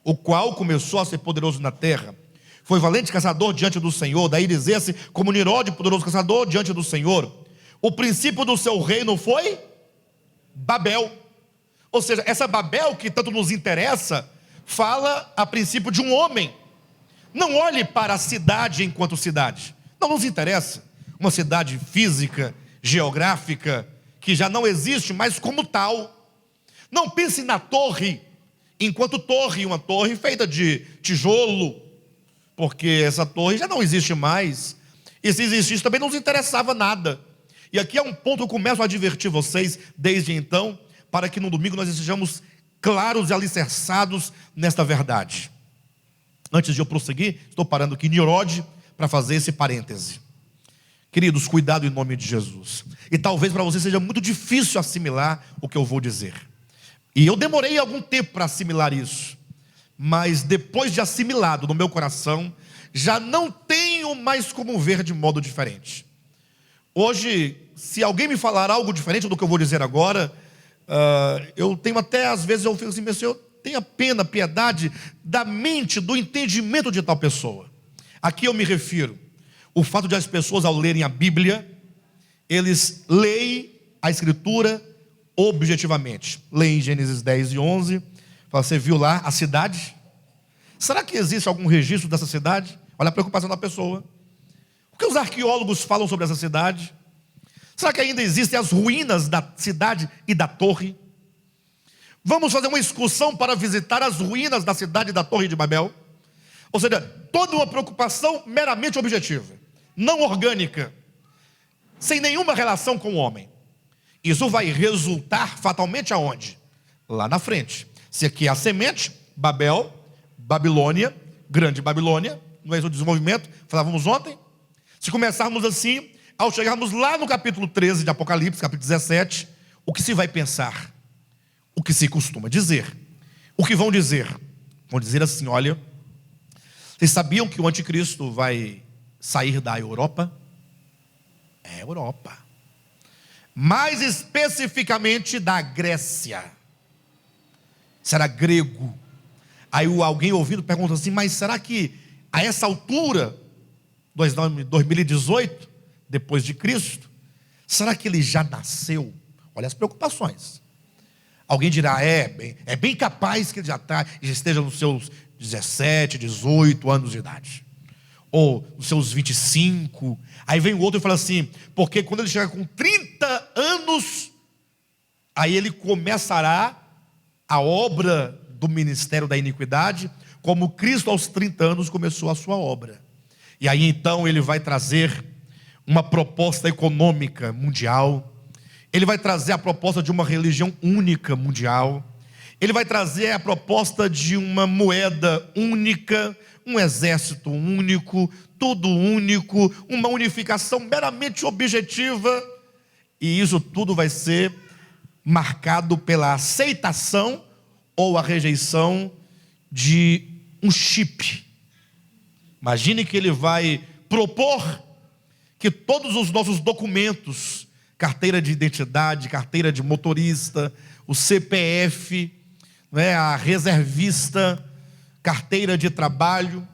o qual começou a ser poderoso na terra. Foi valente caçador diante do Senhor. Daí dizer-se como Nimrod, poderoso caçador diante do Senhor. O princípio do seu reino foi Babel. Ou seja, essa Babel que tanto nos interessa, fala a princípio de um homem. Não olhe para a cidade enquanto cidade. Não nos interessa uma cidade física, geográfica, que já não existe mais como tal. Não pense na torre enquanto torre, uma torre feita de tijolo, porque essa torre já não existe mais. E se existisse também não nos interessava nada. E aqui é um ponto que eu começo a advertir vocês desde então, para que no domingo nós estejamos claros e alicerçados nesta verdade. Antes de eu prosseguir, estou parando aqui em Nimrod para fazer esse parêntese. Queridos, cuidado em nome de Jesus. E talvez para você seja muito difícil assimilar o que eu vou dizer. E eu demorei algum tempo para assimilar isso. Mas depois de assimilado no meu coração, já não tenho mais como ver de modo diferente. Hoje, se alguém me falar algo diferente do que eu vou dizer agora, eu tenho até, às vezes eu fico assim, meu Senhor, tenha pena, piedade da mente, do entendimento de tal pessoa. Aqui eu me refiro o fato de as pessoas, ao lerem a Bíblia, eles leem a Escritura objetivamente. Leem Gênesis 10 e 11, fala, você viu lá a cidade? Será que existe algum registro dessa cidade? Olha a preocupação da pessoa. O que os arqueólogos falam sobre essa cidade? Será que ainda existem as ruínas da cidade e da torre? Vamos fazer uma excursão para visitar as ruínas da cidade e da Torre de Babel? Ou seja, toda uma preocupação meramente objetiva, não orgânica, sem nenhuma relação com o homem. Isso vai resultar fatalmente aonde? Lá na frente. Se aqui é a semente, Babel, Babilônia, Grande Babilônia, não é o desenvolvimento, falávamos ontem. Se começarmos assim, ao chegarmos lá no capítulo 13 de Apocalipse, capítulo 17, o que se vai pensar? O que se costuma dizer? O que vão dizer? Vão dizer assim, olha, vocês sabiam que o anticristo vai sair da Europa? É Europa. Mais especificamente da Grécia. Será grego. Aí alguém ouvindo pergunta assim, mas será que a essa altura, 2018, depois de Cristo, será que ele já nasceu? Olha as preocupações. Alguém dirá, é bem capaz que ele já esteja nos seus 17, 18 anos de idade. Ou nos seus 25. Aí vem o outro e fala assim, porque quando ele chegar com 30 anos, aí ele começará a obra do ministério da iniquidade, como Cristo aos 30 anos começou a sua obra. E aí então ele vai trazer uma proposta econômica mundial. Ele vai trazer a proposta de uma religião única mundial. Ele vai trazer a proposta de uma moeda única, um exército único, tudo único, uma unificação meramente objetiva. E isso tudo vai ser marcado pela aceitação ou a rejeição de um chip. Imagine que ele vai propor que todos os nossos documentos, carteira de identidade, carteira de motorista, o CPF, a reservista, carteira de trabalho,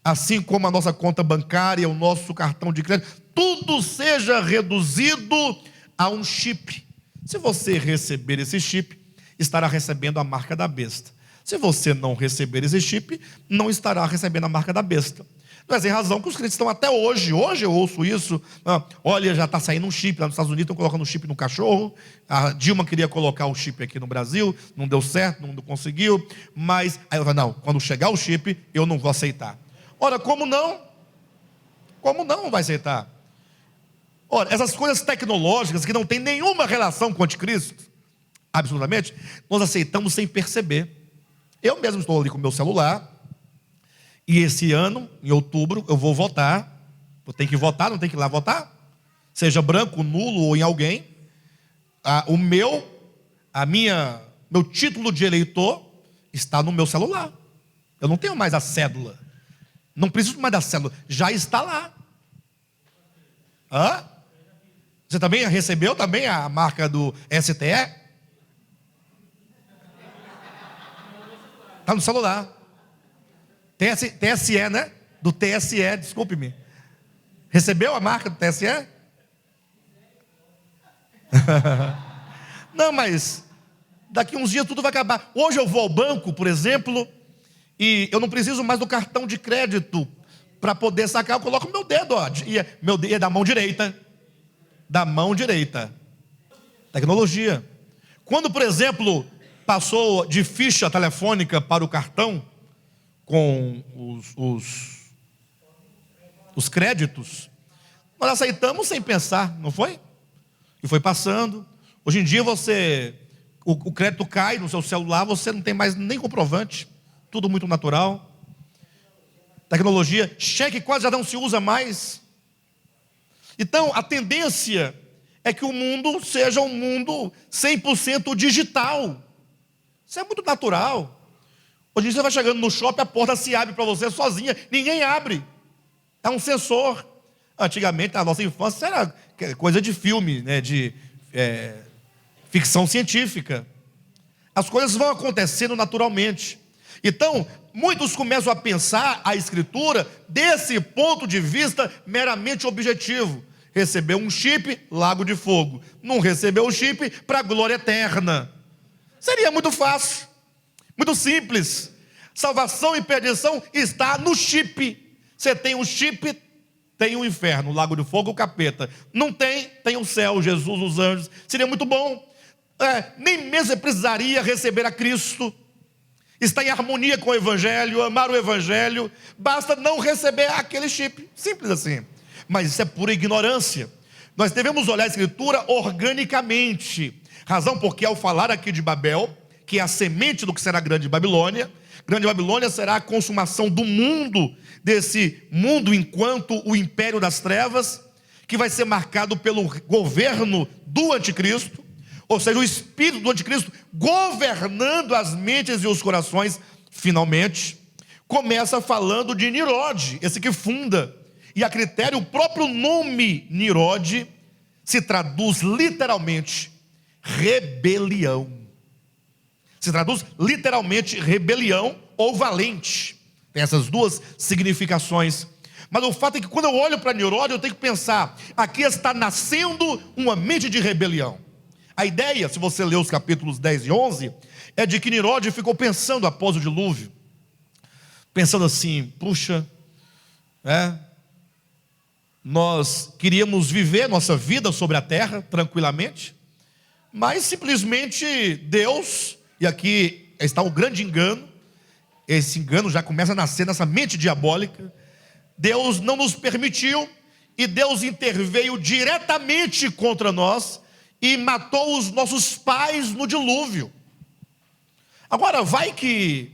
assim como a nossa conta bancária, o nosso cartão de crédito, tudo seja reduzido a um chip. Se você receber esse chip, estará recebendo a marca da besta. Se você não receber esse chip, não estará recebendo a marca da besta. Não é sem razão que os crentes estão até hoje. Hoje eu ouço isso. Olha, já está saindo um chip lá nos Estados Unidos, estão colocando um chip no cachorro. A Dilma queria colocar o chip aqui no Brasil, não deu certo, não conseguiu. Mas aí eu falei, não, quando chegar o chip, eu não vou aceitar. Ora, como não? Como não vai aceitar? Ora, essas coisas tecnológicas que não têm nenhuma relação com o anticristo, absolutamente, nós aceitamos sem perceber. Eu mesmo estou ali com o meu celular, e esse ano, em outubro, eu vou votar. Eu tenho que votar, não tenho que ir lá votar? Seja branco, nulo ou em alguém. Meu título de eleitor está no meu celular. Eu não tenho mais a cédula. Não preciso mais da cédula. Já está lá. Hã? Você também recebeu também a marca do STE? Está no celular. TSE, né? Do TSE, desculpe-me. Recebeu a marca do TSE? Não, mas daqui uns dias tudo vai acabar. Hoje eu vou ao banco, por exemplo, e eu não preciso mais do cartão de crédito para poder sacar. Eu coloco meu dedo, ó, meu dedo é da mão direita. Da mão direita. Tecnologia. Quando, por exemplo, passou de ficha telefônica para o cartão, com os créditos, nós aceitamos sem pensar, não foi? E foi passando. Hoje em dia o crédito cai no seu celular, você não tem mais nem comprovante, tudo muito natural. Tecnologia, cheque quase já não se usa mais. Então, a tendência é que o mundo seja um mundo 100% digital. Isso é muito natural. Hoje em dia você vai chegando no shopping, a porta se abre para você sozinha, ninguém abre. É um sensor. Antigamente, na nossa infância, era coisa de filme, né, de ficção científica. As coisas vão acontecendo naturalmente. Então, muitos começam a pensar a Escritura desse ponto de vista meramente objetivo. Recebeu um chip, lago de fogo. Não recebeu o chip, para a glória eterna. Seria muito fácil, muito simples. Salvação e perdição está no chip. Você tem o chip, tem o inferno, o lago de fogo, o capeta. Não tem, tem o céu, Jesus, os anjos. Seria muito bom. Nem mesmo precisaria receber a Cristo. Está em harmonia com o Evangelho, amar o Evangelho. Basta não receber aquele chip. Simples assim. Mas isso é pura ignorância. Nós devemos olhar a Escritura organicamente. Razão porque ao falar aqui de Babel, que é a semente do que será a Grande Babilônia será a consumação do mundo, desse mundo enquanto o império das trevas, que vai ser marcado pelo governo do anticristo, ou seja, o espírito do anticristo governando as mentes e os corações. Finalmente, começa falando de Nirode, esse que funda, e a critério, o próprio nome Nirode se traduz literalmente rebelião. Se traduz literalmente rebelião ou valente. Tem essas duas significações. Mas o fato é que quando eu olho para Nirode, eu tenho que pensar, aqui está nascendo uma mente de rebelião. A ideia, se você ler os capítulos 10 e 11, é de que Nirode ficou pensando após o dilúvio, pensando assim, puxa, nós queríamos viver nossa vida sobre a terra, tranquilamente, mas simplesmente Deus, e aqui está o grande engano, esse engano já começa a nascer nessa mente diabólica. Deus não nos permitiu, e Deus interveio diretamente contra nós, e matou os nossos pais no dilúvio. Agora vai que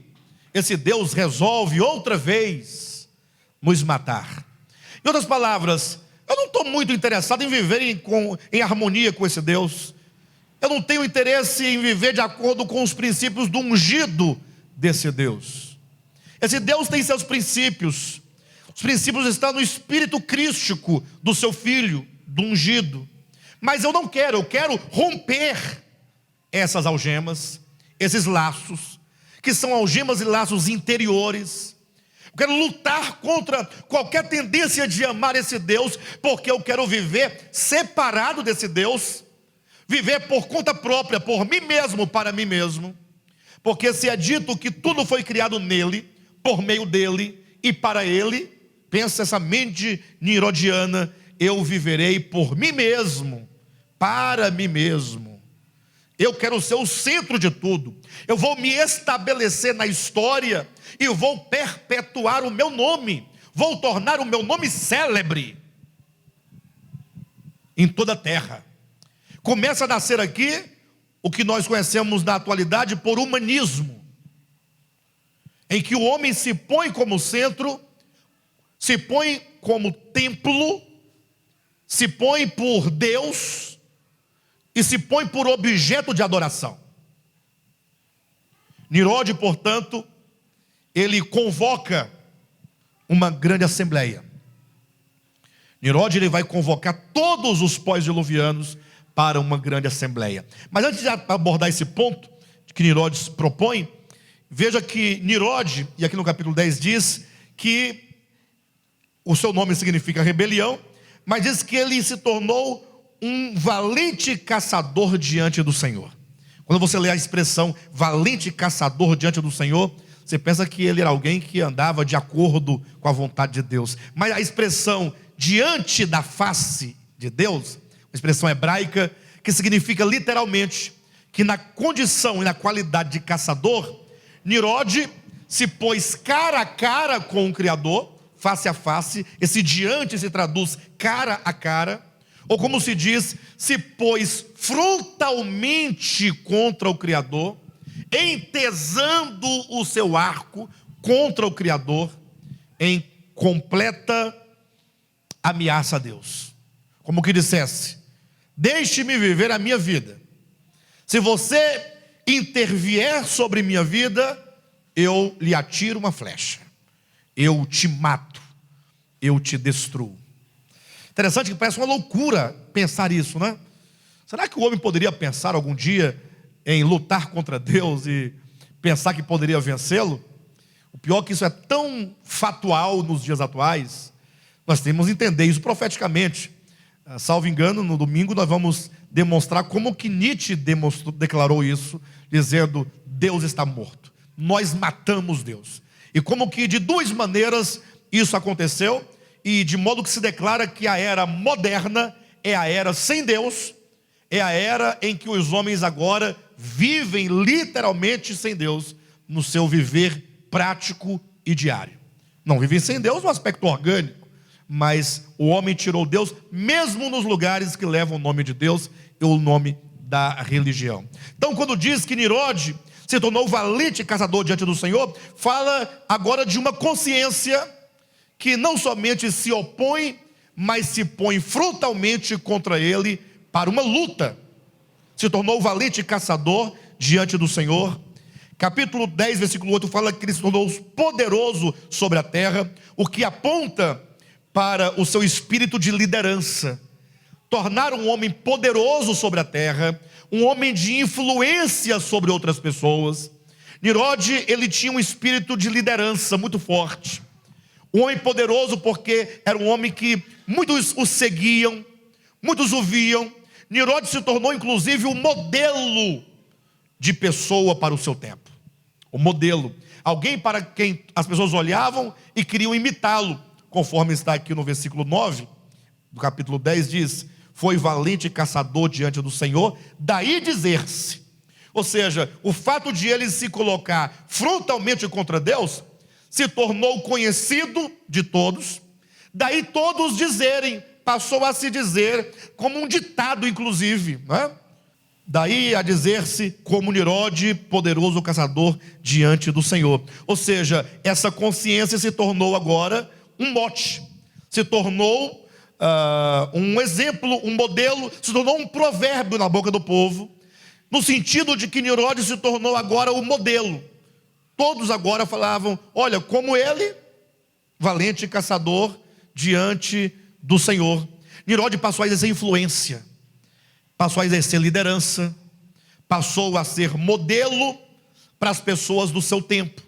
esse Deus resolve outra vez nos matar. Em outras palavras, eu não estou muito interessado em viver em harmonia com esse Deus. Eu não tenho interesse em viver de acordo com os princípios do ungido desse Deus. Esse Deus tem seus princípios. Os princípios estão no espírito crístico do seu filho, do ungido. Mas eu não quero, eu quero romper essas algemas, esses laços, que são algemas e laços interiores. Eu quero lutar contra qualquer tendência de amar esse Deus, porque eu quero viver separado desse Deus, viver por conta própria, por mim mesmo, para mim mesmo. Porque se é dito que tudo foi criado nele, por meio dele e para ele, pensa essa mente nirodiana: eu viverei por mim mesmo, para mim mesmo. Eu quero ser o centro de tudo. Eu vou me estabelecer na história e vou perpetuar o meu nome. Vou tornar o meu nome célebre em toda a terra. Começa a nascer aqui o que nós conhecemos na atualidade por humanismo, em que o homem se põe como centro, se põe como templo, se põe por Deus e se põe por objeto de adoração. Nirode, portanto, ele convoca uma grande assembleia. Nirode, ele vai convocar todos os pós-diluvianos para uma grande assembleia. Mas antes de abordar esse ponto que Nirode propõe, veja que Nirode, e aqui no capítulo 10 diz que o seu nome significa rebelião, mas diz que ele se tornou um valente caçador diante do Senhor. Quando você lê a expressão valente caçador diante do Senhor, você pensa que ele era alguém que andava de acordo com a vontade de Deus. Mas a expressão diante da face de Deus, uma expressão hebraica que significa literalmente que na condição e na qualidade de caçador, Nirode se pôs cara a cara com o Criador, face a face. Esse diante se traduz cara a cara, ou como se diz, se pôs frontalmente contra o Criador, entesando o seu arco contra o Criador, em completa ameaça a Deus. Como que dissesse: deixe-me viver a minha vida. Se você intervier sobre minha vida, eu lhe atiro uma flecha, eu te mato, eu te destruo. Interessante que parece uma loucura pensar isso, né? Será que o homem poderia pensar algum dia em lutar contra Deus e pensar que poderia vencê-lo? O pior é que isso é tão fatual nos dias atuais. Nós temos que entender isso profeticamente. Salvo engano, no domingo nós vamos demonstrar como que Nietzsche declarou isso, dizendo: Deus está morto, nós matamos Deus. E como que de duas maneiras isso aconteceu, e de modo que se declara que a era moderna é a era sem Deus, é a era em que os homens agora vivem literalmente sem Deus, no seu viver prático e diário. Não vivem sem Deus no aspecto orgânico, mas o homem tirou Deus mesmo nos lugares que levam o nome de Deus e o nome da religião. Então, quando diz que Nirode se tornou valente caçador diante do Senhor, fala agora de uma consciência que não somente se opõe, mas se põe frontalmente contra ele para uma luta. Se tornou valente caçador diante do Senhor. Capítulo 10, versículo 8 fala que ele se tornou poderoso sobre a terra, o que aponta para o seu espírito de liderança. Tornar um homem poderoso sobre a terra, um homem de influência sobre outras pessoas. Nirode, ele tinha um espírito de liderança muito forte. Um homem poderoso porque era um homem que muitos o seguiam, muitos o viam. Nirode se tornou inclusive o modelo de pessoa para o seu tempo. O modelo, alguém para quem as pessoas olhavam e queriam imitá-lo, conforme está aqui no versículo 9 do capítulo 10, diz: foi valente caçador diante do Senhor, daí dizer-se. Ou seja, o fato de ele se colocar frontalmente contra Deus, se tornou conhecido de todos, daí todos dizerem, passou a se dizer, como um ditado inclusive, não é? Daí a dizer-se como Nirode, poderoso caçador diante do Senhor. Ou seja, essa consciência se tornou agora um mote, se tornou um exemplo, um modelo, se tornou um provérbio na boca do povo, no sentido de que Nirode se tornou agora o modelo. Todos agora falavam: olha, como ele, valente caçador diante do Senhor. Nirode passou a exercer influência, passou a exercer liderança, passou a ser modelo para as pessoas do seu tempo.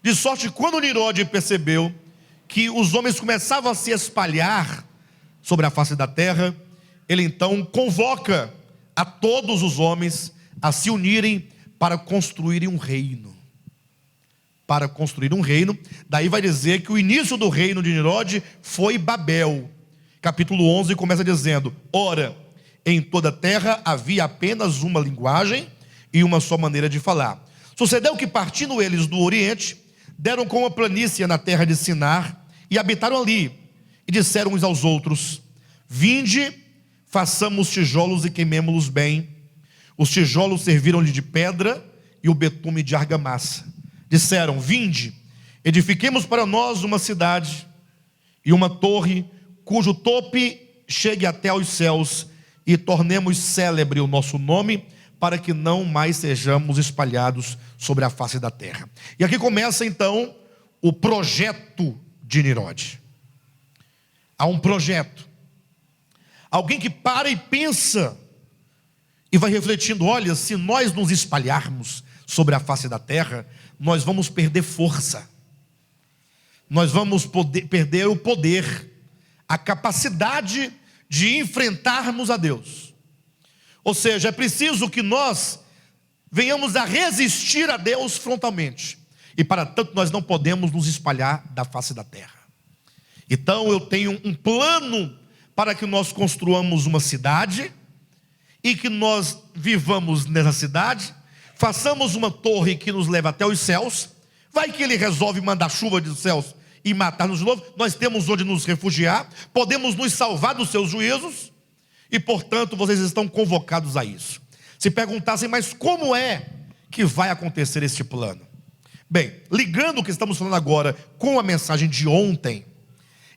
De sorte que quando Nirode percebeu que os homens começavam a se espalhar sobre a face da terra, ele então convoca a todos os homens a se unirem para construírem um reino. para construir um reino. Daí vai dizer que o início do reino de Nimrod foi Babel. Capítulo 11 começa dizendo: ora, em toda a terra havia apenas uma linguagem e uma só maneira de falar. Sucedeu que, partindo eles do Oriente, deram com uma planície na terra de Sinar e habitaram ali. E disseram uns aos outros: vinde, façamos tijolos e queimemo-los bem. Os tijolos serviram-lhe de pedra e o betume de argamassa. Disseram: vinde, edifiquemos para nós uma cidade e uma torre, cujo tope chegue até aos céus, e tornemos célebre o nosso nome, para que não mais sejamos espalhados sobre a face da terra. E aqui começa então o projeto de Nimrod. Há um projeto. Alguém que para e pensa e vai refletindo: olha, se nós nos espalharmos sobre a face da terra, nós vamos perder força. Nós vamos perder o poder, a capacidade de enfrentarmos a Deus. Ou seja, é preciso que nós venhamos a resistir a Deus frontalmente. E para tanto nós não podemos nos espalhar da face da terra. Então eu tenho um plano para que nós construamos uma cidade e que nós vivamos nessa cidade, façamos uma torre que nos leva até os céus. Vai que ele resolve mandar chuva dos céus e matar-nos de novo. Nós temos onde nos refugiar, podemos nos salvar dos seus juízos, e portanto vocês estão convocados a isso. Se perguntassem: mas como é que vai acontecer este plano? Bem, ligando o que estamos falando agora com a mensagem de ontem,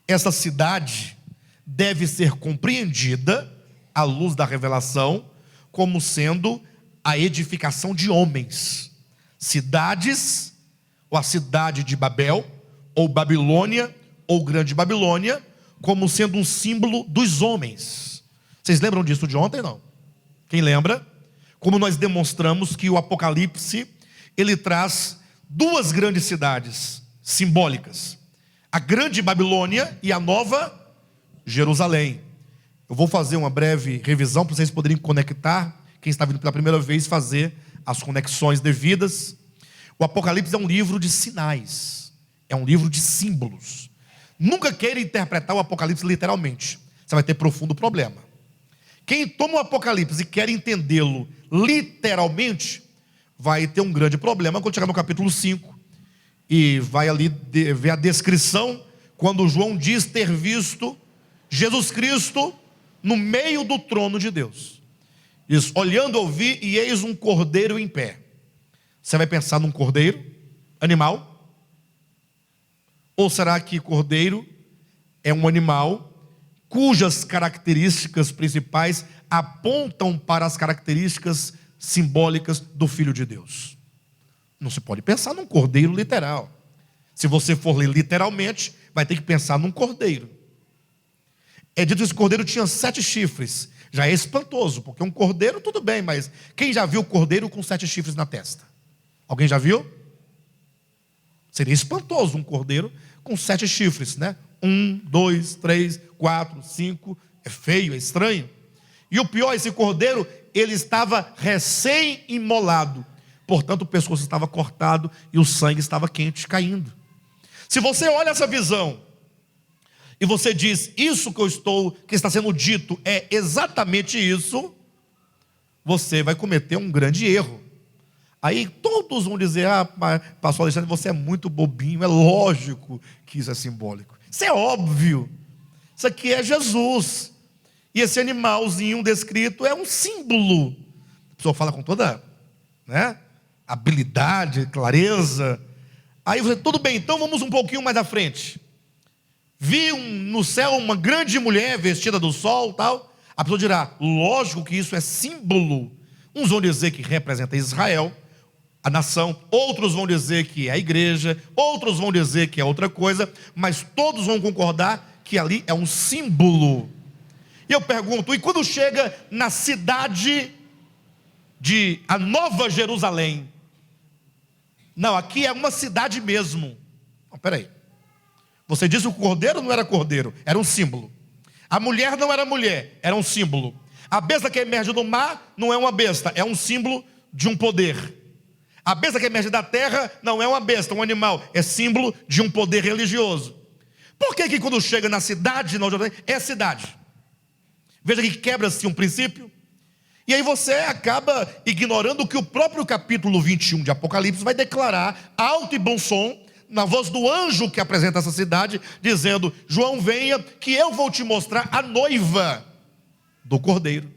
essa cidade deve ser compreendida à luz da revelação como sendo a edificação de homens. Cidades, ou a cidade de Babel, ou Babilônia, ou Grande Babilônia, como sendo um símbolo dos homens. Vocês lembram disso de ontem, não? Quem lembra? Como nós demonstramos que o Apocalipse, ele traz duas grandes cidades simbólicas: a Grande Babilônia e a Nova Jerusalém. Eu vou fazer uma breve revisão para vocês poderem conectar. Quem está vindo pela primeira vez, fazer as conexões devidas. O Apocalipse é um livro de sinais, é um livro de símbolos. Nunca queira interpretar o Apocalipse literalmente, você vai ter profundo problema. Quem toma o Apocalipse e quer entendê-lo literalmente, vai ter um grande problema quando chegar no capítulo 5 e vai ali ver a descrição, quando João diz ter visto Jesus Cristo no meio do trono de Deus. Diz: olhando eu vi, e eis um cordeiro em pé. Você vai pensar num cordeiro animal? Ou será que cordeiro é um animal cujas características principais apontam para as características simbólicas do Filho de Deus? Não se pode pensar num cordeiro literal. Se você for ler literalmente, vai ter que pensar num cordeiro. É dito que esse cordeiro tinha 7 chifres. Já é espantoso, porque um cordeiro tudo bem, mas quem já viu cordeiro com 7 chifres na testa? Alguém já viu? Seria espantoso um cordeiro com 7 chifres, né? 1, 2, 3, 4, 5. É feio, é estranho. E o pior, esse cordeiro, ele estava recém-imolado. Portanto, o pescoço estava cortado e o sangue estava quente, caindo. Se você olha essa visão e você diz: isso que está sendo dito é exatamente isso, você vai cometer um grande erro. Aí todos vão dizer: ah, pastor Alexandre, você é muito bobinho. É lógico que isso é simbólico. Isso é óbvio. Isso aqui é Jesus. E esse animalzinho descrito é um símbolo. A pessoa fala com toda, né, habilidade, clareza. Aí você: tudo bem, então vamos um pouquinho mais à frente. Vi no céu uma grande mulher vestida do sol, tal. A pessoa dirá: lógico que isso é símbolo. Uns vão dizer que representa Israel, a nação. Outros vão dizer que é a igreja. Outros vão dizer que é outra coisa. Mas todos vão concordar que ali é um símbolo. E eu pergunto: e quando chega na cidade de a Nova Jerusalém? Não, aqui é uma cidade mesmo. Não, peraí. Você disse que o cordeiro não era cordeiro, era um símbolo. A mulher não era mulher, era um símbolo. A besta que emerge do mar não é uma besta, é um símbolo de um poder. A besta que emerge da terra não é uma besta, um animal, é símbolo de um poder religioso. Por que quando chega na cidade, é cidade? Veja que quebra-se um princípio. E aí você acaba ignorando o que o próprio capítulo 21 de Apocalipse vai declarar, alto e bom som, na voz do anjo que apresenta essa cidade, dizendo: João, venha, que eu vou te mostrar a noiva do Cordeiro.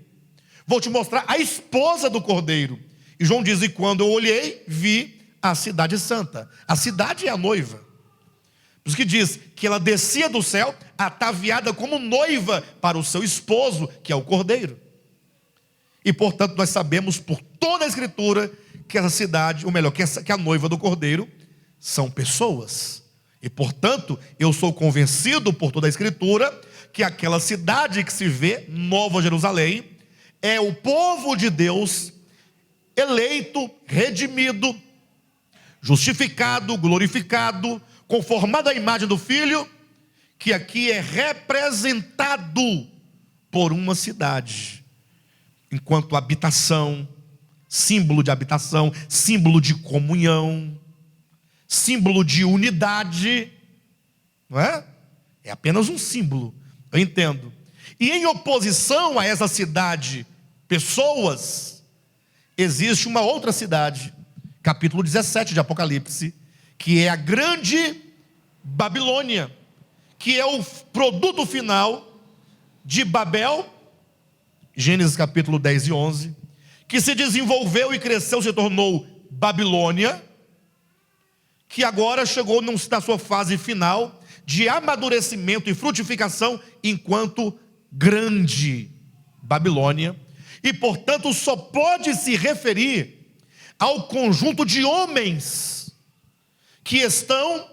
Vou te mostrar a esposa do Cordeiro. E João diz: e quando eu olhei, vi a cidade santa. A cidade é a noiva. Por isso que diz que ela descia do céu, ataviada como noiva para o seu esposo, que é o Cordeiro. E portanto nós sabemos por toda a Escritura que essa cidade, ou melhor, que a noiva do Cordeiro são pessoas. E portanto eu sou convencido por toda a Escritura que aquela cidade que se vê, Nova Jerusalém, é o povo de Deus eleito, redimido, justificado, glorificado, conformado à imagem do Filho, que aqui é representado por uma cidade, enquanto habitação, símbolo de habitação, símbolo de comunhão, símbolo de unidade, não é? É apenas um símbolo, eu entendo. E em oposição a essa cidade, pessoas, existe uma outra cidade, capítulo 17 de Apocalipse, que é a grande Babilônia, que é o produto final de Babel, Gênesis capítulo 10 e 11, que se desenvolveu e cresceu, se tornou Babilônia, que agora chegou na sua fase final de amadurecimento e frutificação enquanto grande Babilônia, e portanto só pode se referir ao conjunto de homens que estão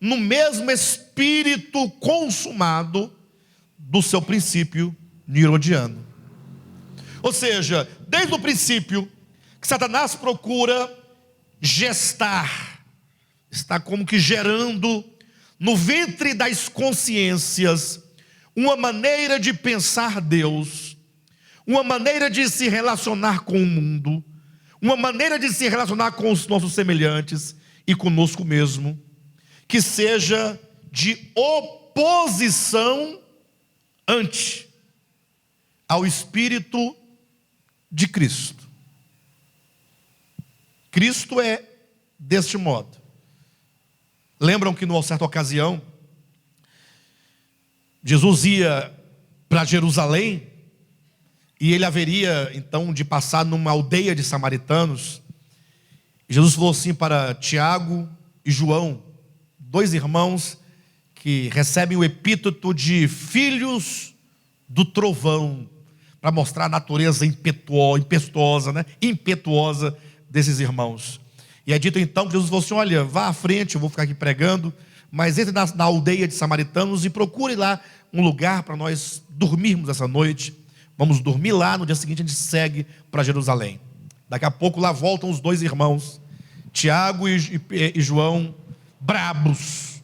no mesmo espírito consumado do seu princípio nirodiano. Ou seja, desde o princípio que Satanás procura gestar, está como que gerando no ventre das consciências uma maneira de pensar Deus, uma maneira de se relacionar com o mundo, uma maneira de se relacionar com os nossos semelhantes e conosco mesmo, que seja de oposição ante ao Espírito de Cristo. Cristo é deste modo. Lembram que numa certa ocasião, Jesus ia para Jerusalém, e ele haveria então de passar numa aldeia de samaritanos. Jesus falou assim para Tiago e João, dois irmãos que recebem o epíteto de filhos do trovão, para mostrar a natureza impetuosa desses irmãos. E é dito então que Jesus falou assim: olha, vá à frente, eu vou ficar aqui pregando, mas entre na aldeia de samaritanos e procure lá um lugar para nós dormirmos essa noite. Vamos dormir lá, no dia seguinte a gente segue para Jerusalém. Daqui a pouco lá voltam os dois irmãos, Tiago e João, brabos,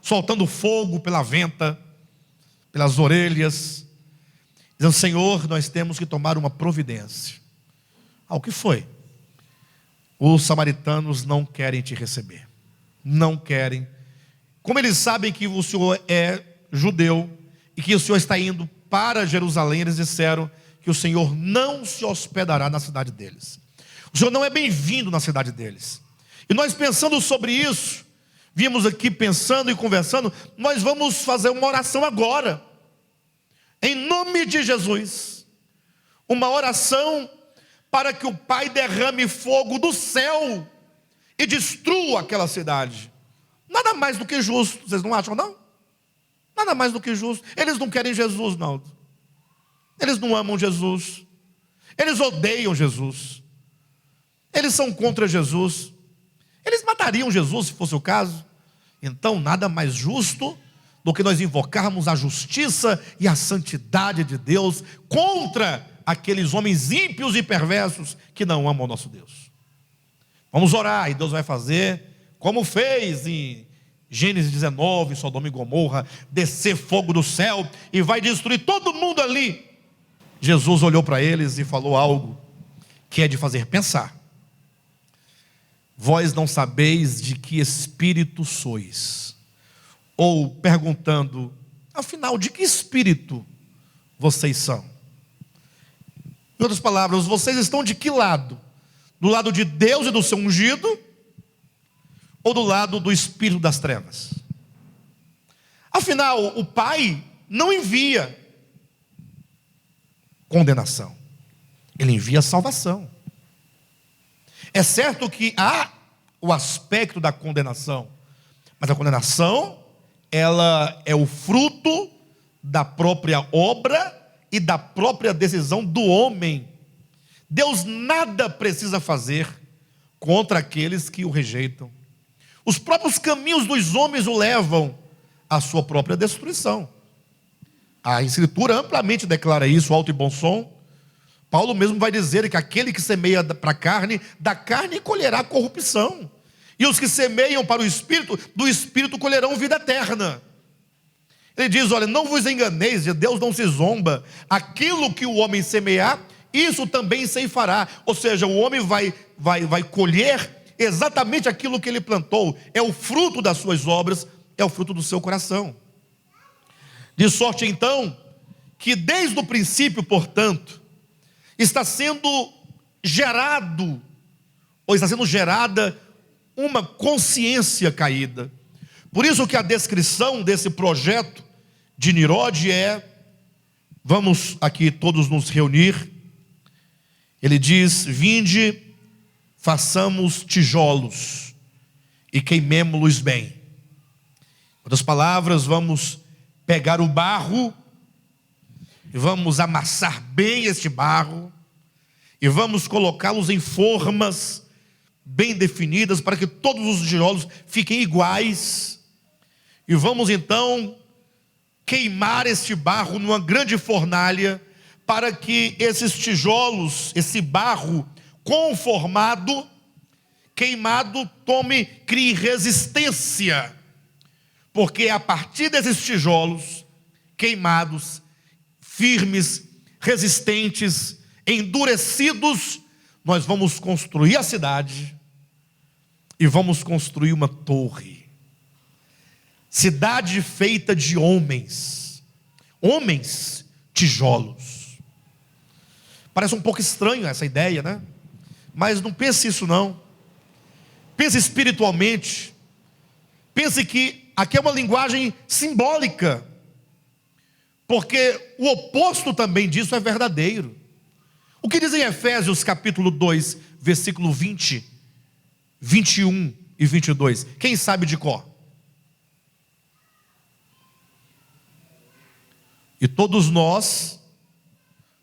soltando fogo pela venta, pelas orelhas, dizendo: Senhor, nós temos que tomar uma providência. O que foi? Os samaritanos não querem te receber, não querem. Como eles sabem que o Senhor é judeu e que o Senhor está indo para Jerusalém, eles disseram que o Senhor não se hospedará na cidade deles. O Senhor não é bem-vindo na cidade deles. E nós, pensando sobre isso, vimos aqui pensando e conversando, nós vamos fazer uma oração agora, em nome de Jesus, uma oração para que o Pai derrame fogo do céu e destrua aquela cidade. Nada mais do que justo, vocês não acham, não? Nada mais do que justo. Eles não querem Jesus, não. Eles não amam Jesus. Eles odeiam Jesus. Eles são contra Jesus. Eles matariam Jesus se fosse o caso. Então nada mais justo do que nós invocarmos a justiça e a santidade de Deus contra aqueles homens ímpios e perversos que não amam o nosso Deus. Vamos orar e Deus vai fazer como fez em Gênesis 19, Sodoma e Gomorra, descer fogo do céu e vai destruir todo mundo ali. Jesus olhou para eles e falou algo que é de fazer pensar. vós não sabeis de que espírito sois. Ou perguntando, afinal, de que espírito vocês são? Em outras palavras, vocês estão de que lado? Do lado de Deus e do seu ungido? Ou do lado do espírito das trevas? Afinal, o Pai não envia condenação, Ele envia salvação. É certo que há o aspecto da condenação, mas a condenação, ela é o fruto da própria obra e da própria decisão do homem. Deus nada precisa fazer contra aqueles que o rejeitam. Os próprios caminhos dos homens o levam à sua própria destruição. A Escritura amplamente declara isso, alto e bom som. Paulo mesmo vai dizer que aquele que semeia para a carne, da carne colherá corrupção. E os que semeiam para o Espírito, do Espírito colherão vida eterna. Ele diz, olha, não vos enganeis, Deus não se zomba. Aquilo que o homem semear, isso também ceifará. Ou seja, o homem vai colher exatamente aquilo que ele plantou. É o fruto das suas obras, é o fruto do seu coração. De sorte então, que desde o princípio, portanto, está sendo gerado, ou está sendo gerada uma consciência caída. Por isso que a descrição desse projeto de Nirode é, vamos aqui todos nos reunir, ele diz, vinde, façamos tijolos e queimemo-los bem. Em outras palavras, vamos pegar o barro e vamos amassar bem este barro e vamos colocá-los em formas bem definidas para que todos os tijolos fiquem iguais. E vamos então queimar este barro numa grande fornalha para que esses tijolos, esse barro conformado, queimado, crie resistência. Porque a partir desses tijolos queimados, firmes, resistentes, endurecidos, nós vamos construir a cidade e vamos construir uma torre. Cidade feita de homens, tijolos. Parece um pouco estranho essa ideia, né? Mas não pense isso não. Pense espiritualmente. Pense que aqui é uma linguagem simbólica, porque o oposto também disso é verdadeiro. O que diz em Efésios capítulo 2, versículo 20, 21 e 22? Quem sabe de cor? E todos nós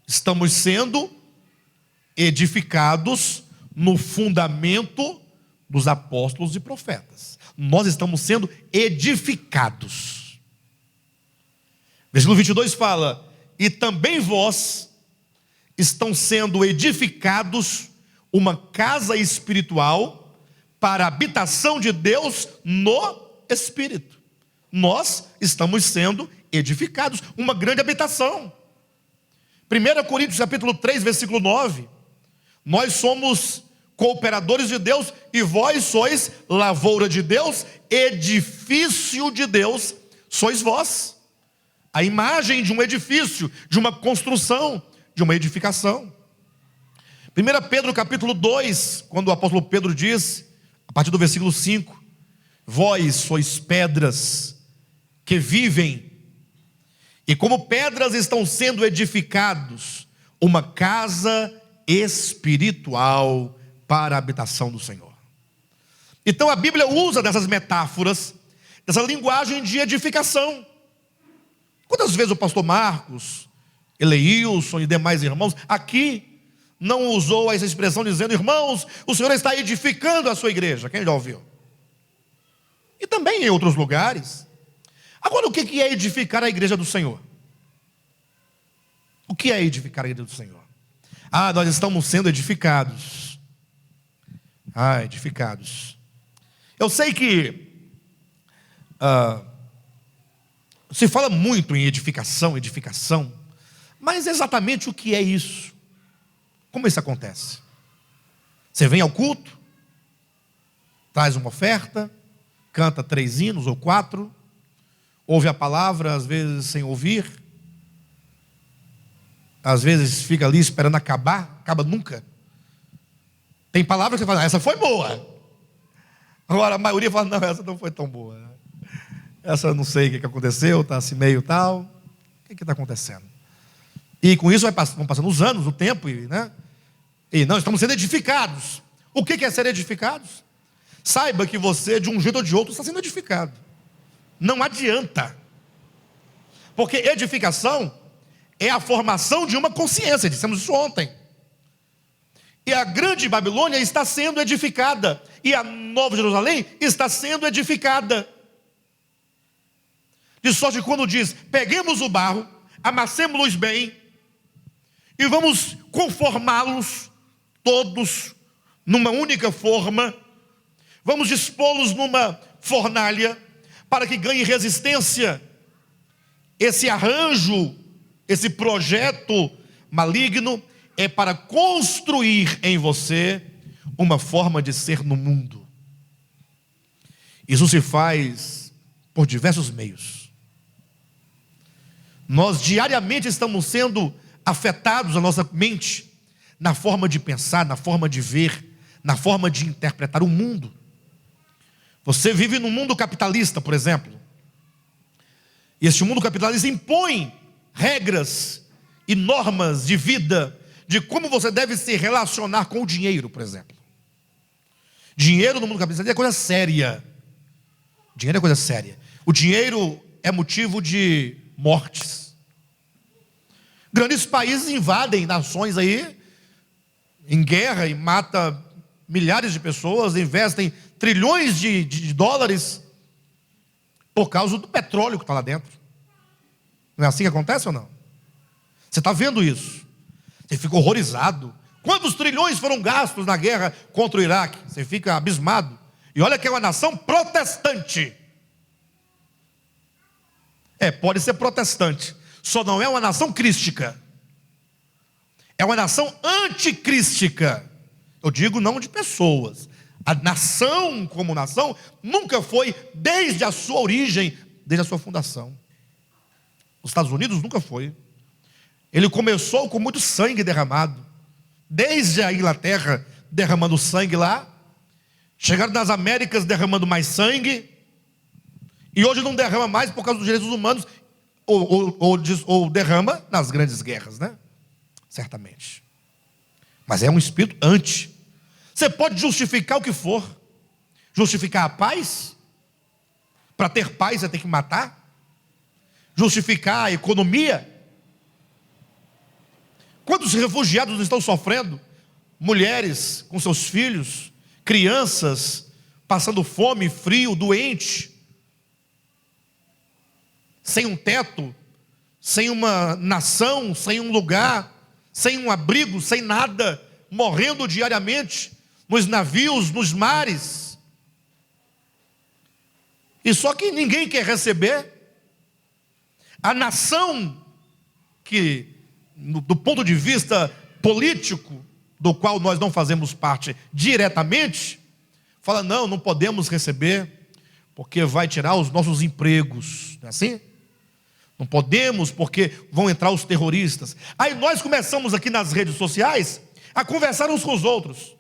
estamos sendo edificados no fundamento dos apóstolos e profetas. Nós estamos sendo edificados. Versículo 22 fala, e também vós estão sendo edificados uma casa espiritual para a habitação de Deus no Espírito. Nós estamos sendo edificados, uma grande habitação. 1 Coríntios capítulo 3, versículo 9, nós somos cooperadores de Deus, e vós sois lavoura de Deus, edifício de Deus, sois vós. A imagem de um edifício, de uma construção, de uma edificação. 1 Pedro capítulo 2, quando o apóstolo Pedro diz, a partir do versículo 5, vós sois pedras que vivem, e como pedras estão sendo edificados uma casa espiritual para a habitação do Senhor. Então a Bíblia usa dessas metáforas, dessa linguagem de edificação. Quantas vezes o pastor Marcos, Eleilson e demais irmãos aqui não usou essa expressão dizendo, irmãos, o Senhor está edificando a sua igreja? Quem já ouviu? E também em outros lugares. Agora, o que é edificar a igreja do Senhor? O que é edificar a igreja do Senhor? Nós estamos sendo edificados. Edificados. Eu sei que se fala muito em edificação, mas exatamente o que é isso? Como isso acontece? Você vem ao culto, traz uma oferta, canta 3 hinos ou 4, ouve a palavra, às vezes sem ouvir, às vezes fica ali esperando acaba nunca. Tem palavras que você fala, essa foi boa. Agora a maioria fala, não, essa não foi tão boa. Essa eu não sei o que aconteceu, está assim meio tal. O que está acontecendo? E com isso vão passando os anos, o tempo, né? E não, estamos sendo edificados. O que é ser edificados? Saiba que você, de um jeito ou de outro, está sendo edificado. Não adianta. Porque edificação é a formação de uma consciência, dissemos isso ontem. E a grande Babilônia está sendo edificada. E a Nova Jerusalém está sendo edificada. De sorte que quando diz, peguemos o barro, amassemos-los bem, e vamos conformá-los todos numa única forma, vamos dispô-los numa fornalha, para que ganhe resistência. Esse arranjo, esse projeto maligno, é para construir em você uma forma de ser no mundo. Isso se faz por diversos meios. Nós diariamente estamos sendo afetados, a nossa mente, na forma de pensar, na forma de ver, na forma de interpretar o mundo. Você vive num mundo capitalista, por exemplo. E este mundo capitalista impõe regras e normas de vida, de como você deve se relacionar com o dinheiro, por exemplo. Dinheiro no mundo capitalista é coisa séria. Dinheiro é coisa séria. O dinheiro é motivo de mortes. Grandes países invadem nações aí, em guerra, e matam milhares de pessoas, investem trilhões de dólares, por causa do petróleo que está lá dentro. Não é assim que acontece ou não? Você está vendo isso? Você fica horrorizado. Quantos trilhões foram gastos na guerra contra o Iraque? Você fica abismado. E olha que é uma nação protestante. Pode ser protestante, só não é uma nação crística. É uma nação anticrística. Eu digo não de pessoas. A nação como nação nunca foi, desde a sua origem, desde a sua fundação. Os Estados Unidos nunca foi. Ele começou com muito sangue derramado. Desde a Inglaterra derramando sangue lá, chegaram nas Américas derramando mais sangue, e hoje não derrama mais por causa dos direitos humanos, ou derrama nas grandes guerras, né? Certamente. Mas é um espírito anti. Você pode justificar o que for. Justificar a paz? Para ter paz você tem que matar? Justificar a economia? Quantos refugiados estão sofrendo? Mulheres com seus filhos, crianças passando fome, frio, doente, sem um teto, sem uma nação, sem um lugar, sem um abrigo, sem nada, morrendo diariamente nos navios, nos mares. E só que ninguém quer receber. A nação que, do ponto de vista político, do qual nós não fazemos parte diretamente, fala, não podemos receber, porque vai tirar os nossos empregos. Não é assim? Não podemos, porque vão entrar os terroristas. Aí nós começamos aqui nas redes sociais a conversar uns com os outros.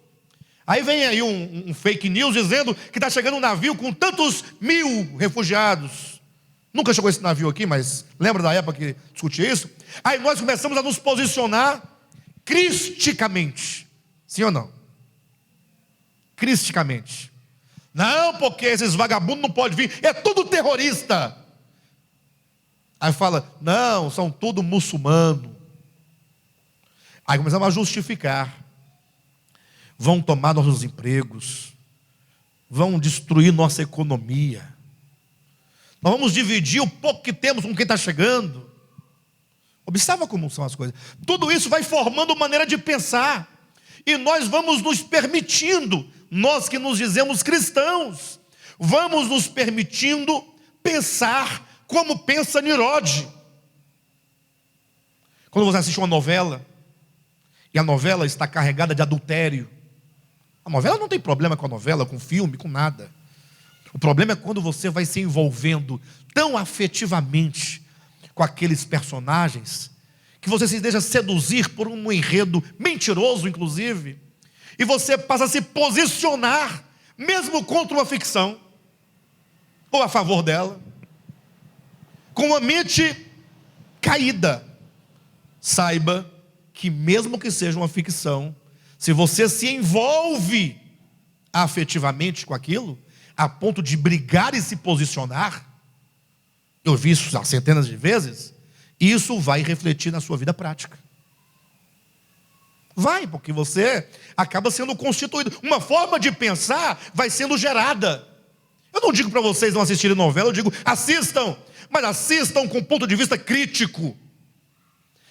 Aí vem aí um fake news dizendo que está chegando um navio com tantos 1000 refugiados. Nunca chegou esse navio aqui, mas lembra da época que discutia isso? Aí nós começamos a nos posicionar cristicamente. Sim ou não? Cristicamente. Não, porque esses vagabundos não podem vir, é tudo terrorista. Aí fala, não, são tudo muçulmano. Aí começamos a justificar. Vão tomar nossos empregos, vão destruir nossa economia, nós vamos dividir o pouco que temos com quem está chegando. Observa como são as coisas. Tudo isso vai formando maneira de pensar, e nós vamos nos permitindo, nós que nos dizemos cristãos, vamos nos permitindo pensar como pensa Nirode. Quando você assiste uma novela, e a novela está carregada de adultério, A novela não tem problema com a novela, com o filme, com nada. O problema é quando você vai se envolvendo tão afetivamente com aqueles personagens, que você se deixa seduzir por um enredo mentiroso, inclusive, e você passa a se posicionar, mesmo contra uma ficção, ou a favor dela, com uma mente caída. Saiba que mesmo que seja uma ficção, se você se envolve afetivamente com aquilo, a ponto de brigar e se posicionar, eu vi isso há centenas de vezes, isso vai refletir na sua vida prática. Vai, porque você acaba sendo constituído. Uma forma de pensar vai sendo gerada. Eu não digo para vocês não assistirem novela, eu digo assistam, mas assistam com ponto de vista crítico.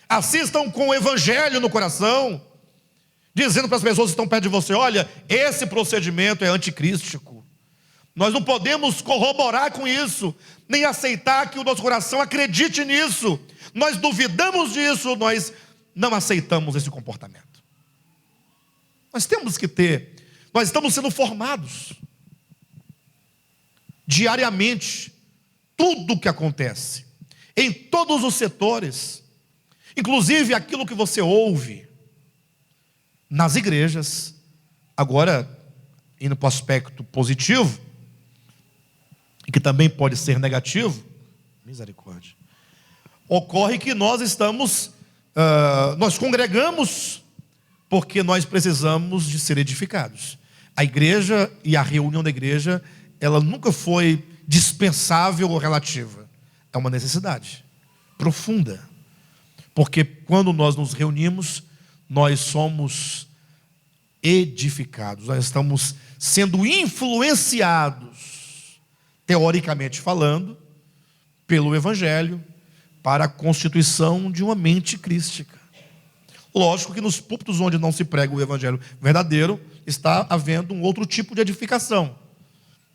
Assistam com o evangelho no coração, dizendo para as pessoas que estão perto de você: olha, esse procedimento é anticrístico. Nós não podemos corroborar com isso, nem aceitar que o nosso coração acredite nisso. Nós duvidamos disso, nós não aceitamos esse comportamento. Nós temos que ter, nós estamos sendo formados diariamente, tudo o que acontece, em todos os setores, inclusive aquilo que você ouve nas igrejas. Agora, indo para o aspecto positivo, e que também pode ser negativo, misericórdia, ocorre que nós nós congregamos porque nós precisamos de ser edificados. A igreja e a reunião da igreja, ela nunca foi dispensável ou relativa. É uma necessidade profunda, porque quando nós nos reunimos, nós somos edificados, nós estamos sendo influenciados, teoricamente falando, pelo evangelho, para a constituição de uma mente crística. Lógico que nos púlpitos onde não se prega o evangelho verdadeiro, está havendo um outro tipo de edificação.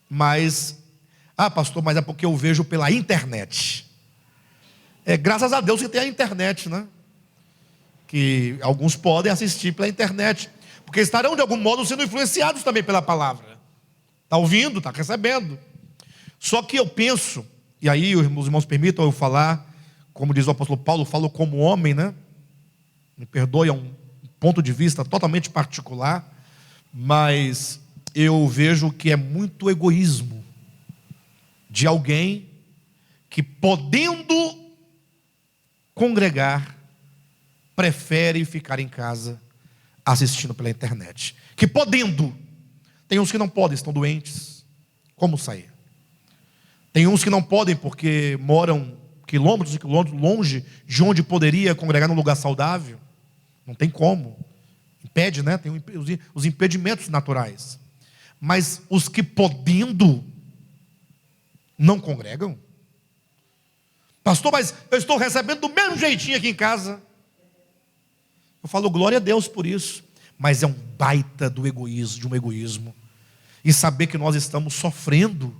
Mas, pastor, mas é porque eu vejo pela internet. Graças a Deus que tem a internet, né? Que alguns podem assistir pela internet, porque estarão de algum modo sendo influenciados também pela palavra. Está ouvindo, está recebendo. Só que eu penso, e aí os irmãos permitam eu falar, como diz o apóstolo Paulo, falo como homem, né? Me perdoe, é um ponto de vista totalmente particular, mas eu vejo que é muito egoísmo de alguém que, podendo congregar, prefere ficar em casa assistindo pela internet. Que podendo, tem uns que não podem, estão doentes, como sair? Tem uns que não podem porque moram quilômetros e quilômetros longe de onde poderia congregar num lugar saudável. Não tem como. Impede, né? Tem os impedimentos naturais. Mas os que podendo não congregam. Pastor, mas eu estou recebendo do mesmo jeitinho aqui em casa. Eu falo glória a Deus por isso. Mas é um baita de um egoísmo. E saber que nós estamos sofrendo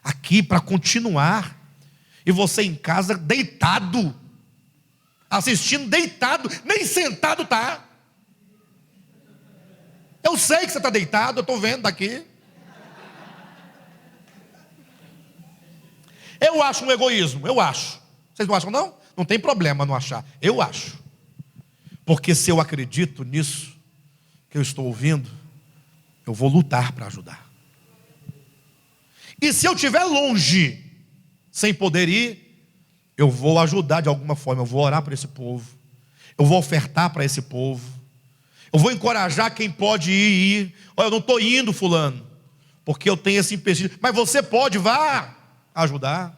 aqui para continuar. E você em casa deitado, assistindo deitado, nem sentado está. Eu sei que você está deitado, eu estou vendo daqui. Eu acho um egoísmo, eu acho. Vocês não acham não? Não tem problema não achar, eu acho. Porque se eu acredito nisso que eu estou ouvindo, eu vou lutar para ajudar. E se eu estiver longe, sem poder ir, eu vou ajudar de alguma forma, eu vou orar para esse povo, eu vou ofertar para esse povo, eu vou encorajar quem pode ir. Olha, eu não estou indo, fulano, porque eu tenho esse empecilho, mas você pode, vá ajudar.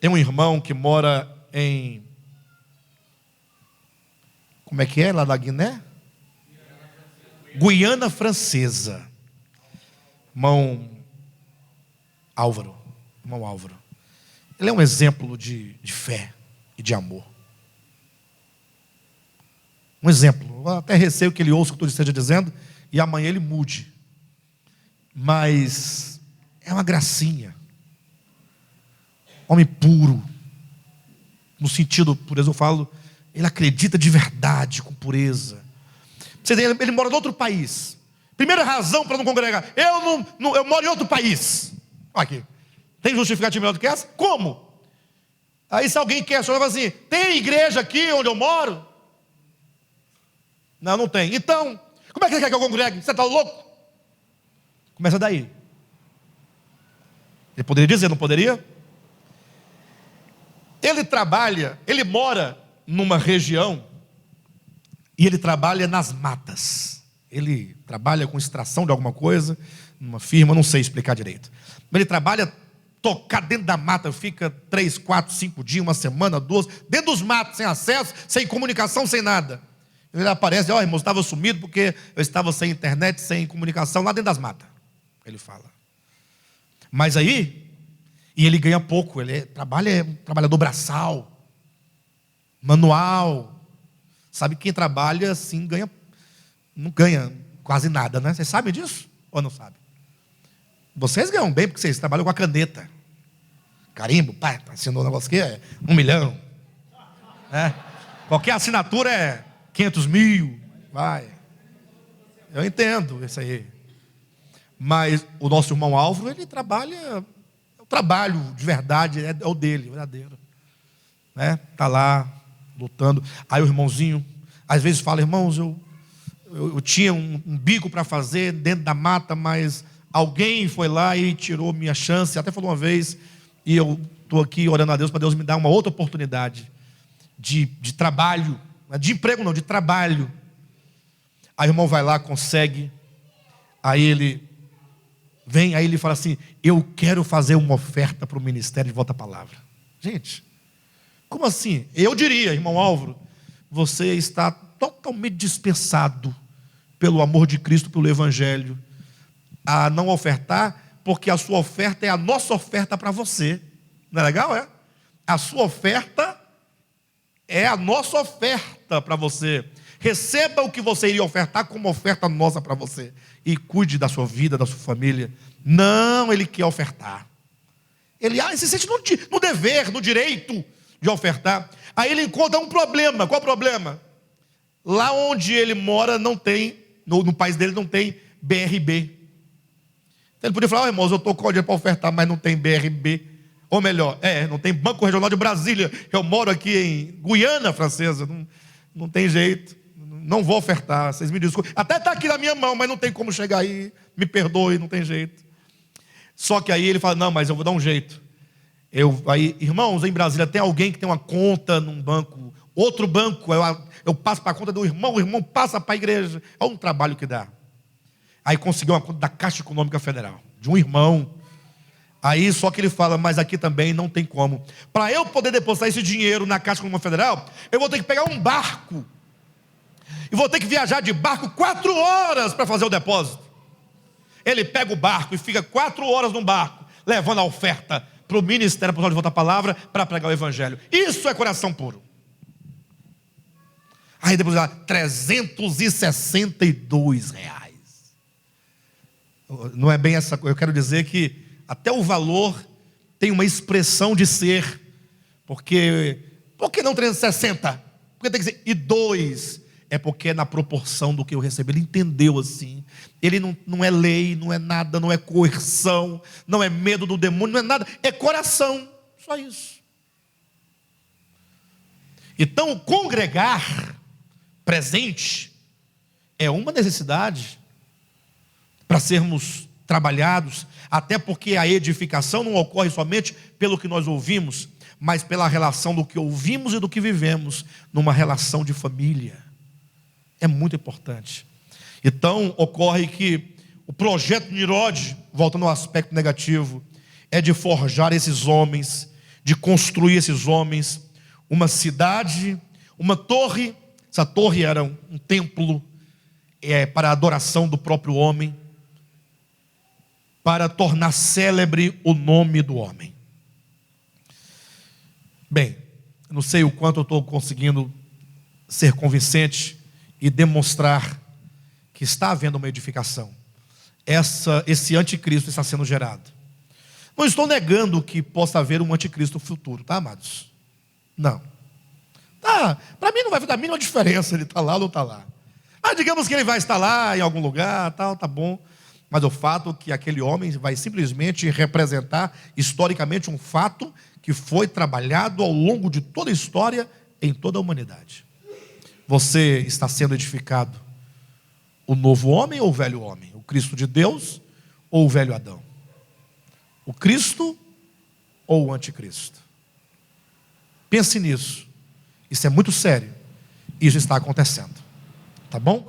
Tem um irmão que mora em, como é que é, lá da Guiné? Guiana Francesa. Irmão Álvaro. Ele é um exemplo de fé e de amor. Um exemplo. Eu até receio que ele ouça o que eu esteja dizendo e amanhã ele mude. Mas é uma gracinha. Homem puro. No sentido, por exemplo, eu falo, ele acredita de verdade, com pureza. Ele mora em outro país. Primeira razão para não congregar: eu moro em outro país. Aqui. Tem justificativa melhor do que essa? Como? Aí se alguém questiona, fala assim: tem igreja aqui onde eu moro? Não, não tem. Então, como é que você quer que eu congregue? Você está louco? Começa daí. Ele poderia dizer, não poderia? Ele mora numa região e ele trabalha nas matas. Ele trabalha com extração de alguma coisa, numa firma, não sei explicar direito. Mas ele trabalha tocar dentro da mata, fica 3, 4, 5 dias, uma semana, 2, dentro dos matos, sem acesso, sem comunicação, sem nada. Ele aparece: ó, irmão, eu estava sumido porque eu estava sem internet, sem comunicação, lá dentro das matas. Ele fala. Mas aí, e ele ganha pouco, é um trabalhador braçal, manual. Sabe, quem trabalha assim não ganha quase nada, né? Vocês sabem disso? Ou não sabem? Vocês ganham bem porque vocês trabalham com a caneta. Carimbo, pá, assinou um negócio aqui, é 1 milhão. Qualquer assinatura é 500 mil. Vai. Eu entendo isso aí. Mas o nosso irmão Álvaro, ele trabalha, o trabalho de verdade é o dele, verdadeiro. Está lá, lutando. Aí o irmãozinho, às vezes fala: irmãos, eu tinha um bico para fazer dentro da mata, mas alguém foi lá e tirou minha chance. Até falou uma vez, e eu estou aqui orando a Deus para Deus me dar uma outra oportunidade de trabalho, de emprego não, de trabalho. Aí o irmão vai lá, consegue. Aí ele vem, aí ele fala assim: eu quero fazer uma oferta para o ministério de Volta à Palavra. Gente, como assim? Eu diria, irmão Álvaro, você está totalmente dispensado pelo amor de Cristo, pelo Evangelho, a não ofertar, porque a sua oferta é a nossa oferta para você. Não é legal, é? A sua oferta é a nossa oferta para você. Receba o que você iria ofertar como oferta nossa para você. E cuide da sua vida, da sua família. Não, ele quer ofertar. Ele se sente no dever, no direito de ofertar. Aí ele encontra um problema. Qual o problema? Lá onde ele mora não tem, no país dele não tem BRB. Então ele podia falar: irmãos, eu estou com o dinheiro para ofertar, mas não tem BRB. Ou melhor, não tem Banco Regional de Brasília. Eu moro aqui em Guiana Francesa. Não tem jeito. Não vou ofertar, vocês me desculpem. Até está aqui na minha mão, mas não tem como chegar aí. Me perdoe, não tem jeito. Só que aí ele fala: não, mas eu vou dar um jeito. Aí, irmãos, em Brasília tem alguém que tem uma conta num banco, outro banco, eu passo para a conta do irmão, o irmão passa para a igreja. É um trabalho que dá. Aí conseguiu uma conta da Caixa Econômica Federal, de um irmão. Aí só que ele fala: mas aqui também não tem como. Para eu poder depositar esse dinheiro na Caixa Econômica Federal, eu vou ter que pegar um barco. E vou ter que viajar de barco 4 horas para fazer o depósito. Ele pega o barco e fica 4 horas no barco, levando a oferta para o Ministério Apostólico de Volta à Palavra, para pregar o Evangelho. Isso é coração puro. Aí depois lá, R$362. Não é bem essa coisa. Eu quero dizer que até o valor tem uma expressão de ser. Por que não 360? Porque tem que ser, e 2. É porque é na proporção do que eu recebi. Ele entendeu assim. Ele não é lei, não é nada, não é coerção, não é medo do demônio, não é nada. É coração, só isso. Então, congregar presente é uma necessidade para sermos trabalhados, até porque a edificação não ocorre somente pelo que nós ouvimos, mas pela relação do que ouvimos e do que vivemos, numa relação de família. É muito importante. Então, ocorre que o projeto de Nirod, voltando ao aspecto negativo, é de forjar esses homens, de construir esses homens, uma cidade, uma torre. Essa torre era um templo para a adoração do próprio homem, para tornar célebre o nome do homem. Bem, não sei o quanto eu estou conseguindo ser convincente e demonstrar que está havendo uma edificação. Esse anticristo está sendo gerado. Não estou negando que possa haver um anticristo futuro, tá, amados? Não. Para mim não vai dar a mínima diferença ele está lá ou não está lá. Ah, digamos que ele vai estar lá em algum lugar, tal, tá bom. Mas o fato é que aquele homem vai simplesmente representar historicamente um fato que foi trabalhado ao longo de toda a história, em toda a humanidade. Você está sendo edificado o novo homem ou o velho homem? O Cristo de Deus ou o velho Adão? O Cristo ou o anticristo? Pense nisso. Isso é muito sério. Isso está acontecendo. Tá bom?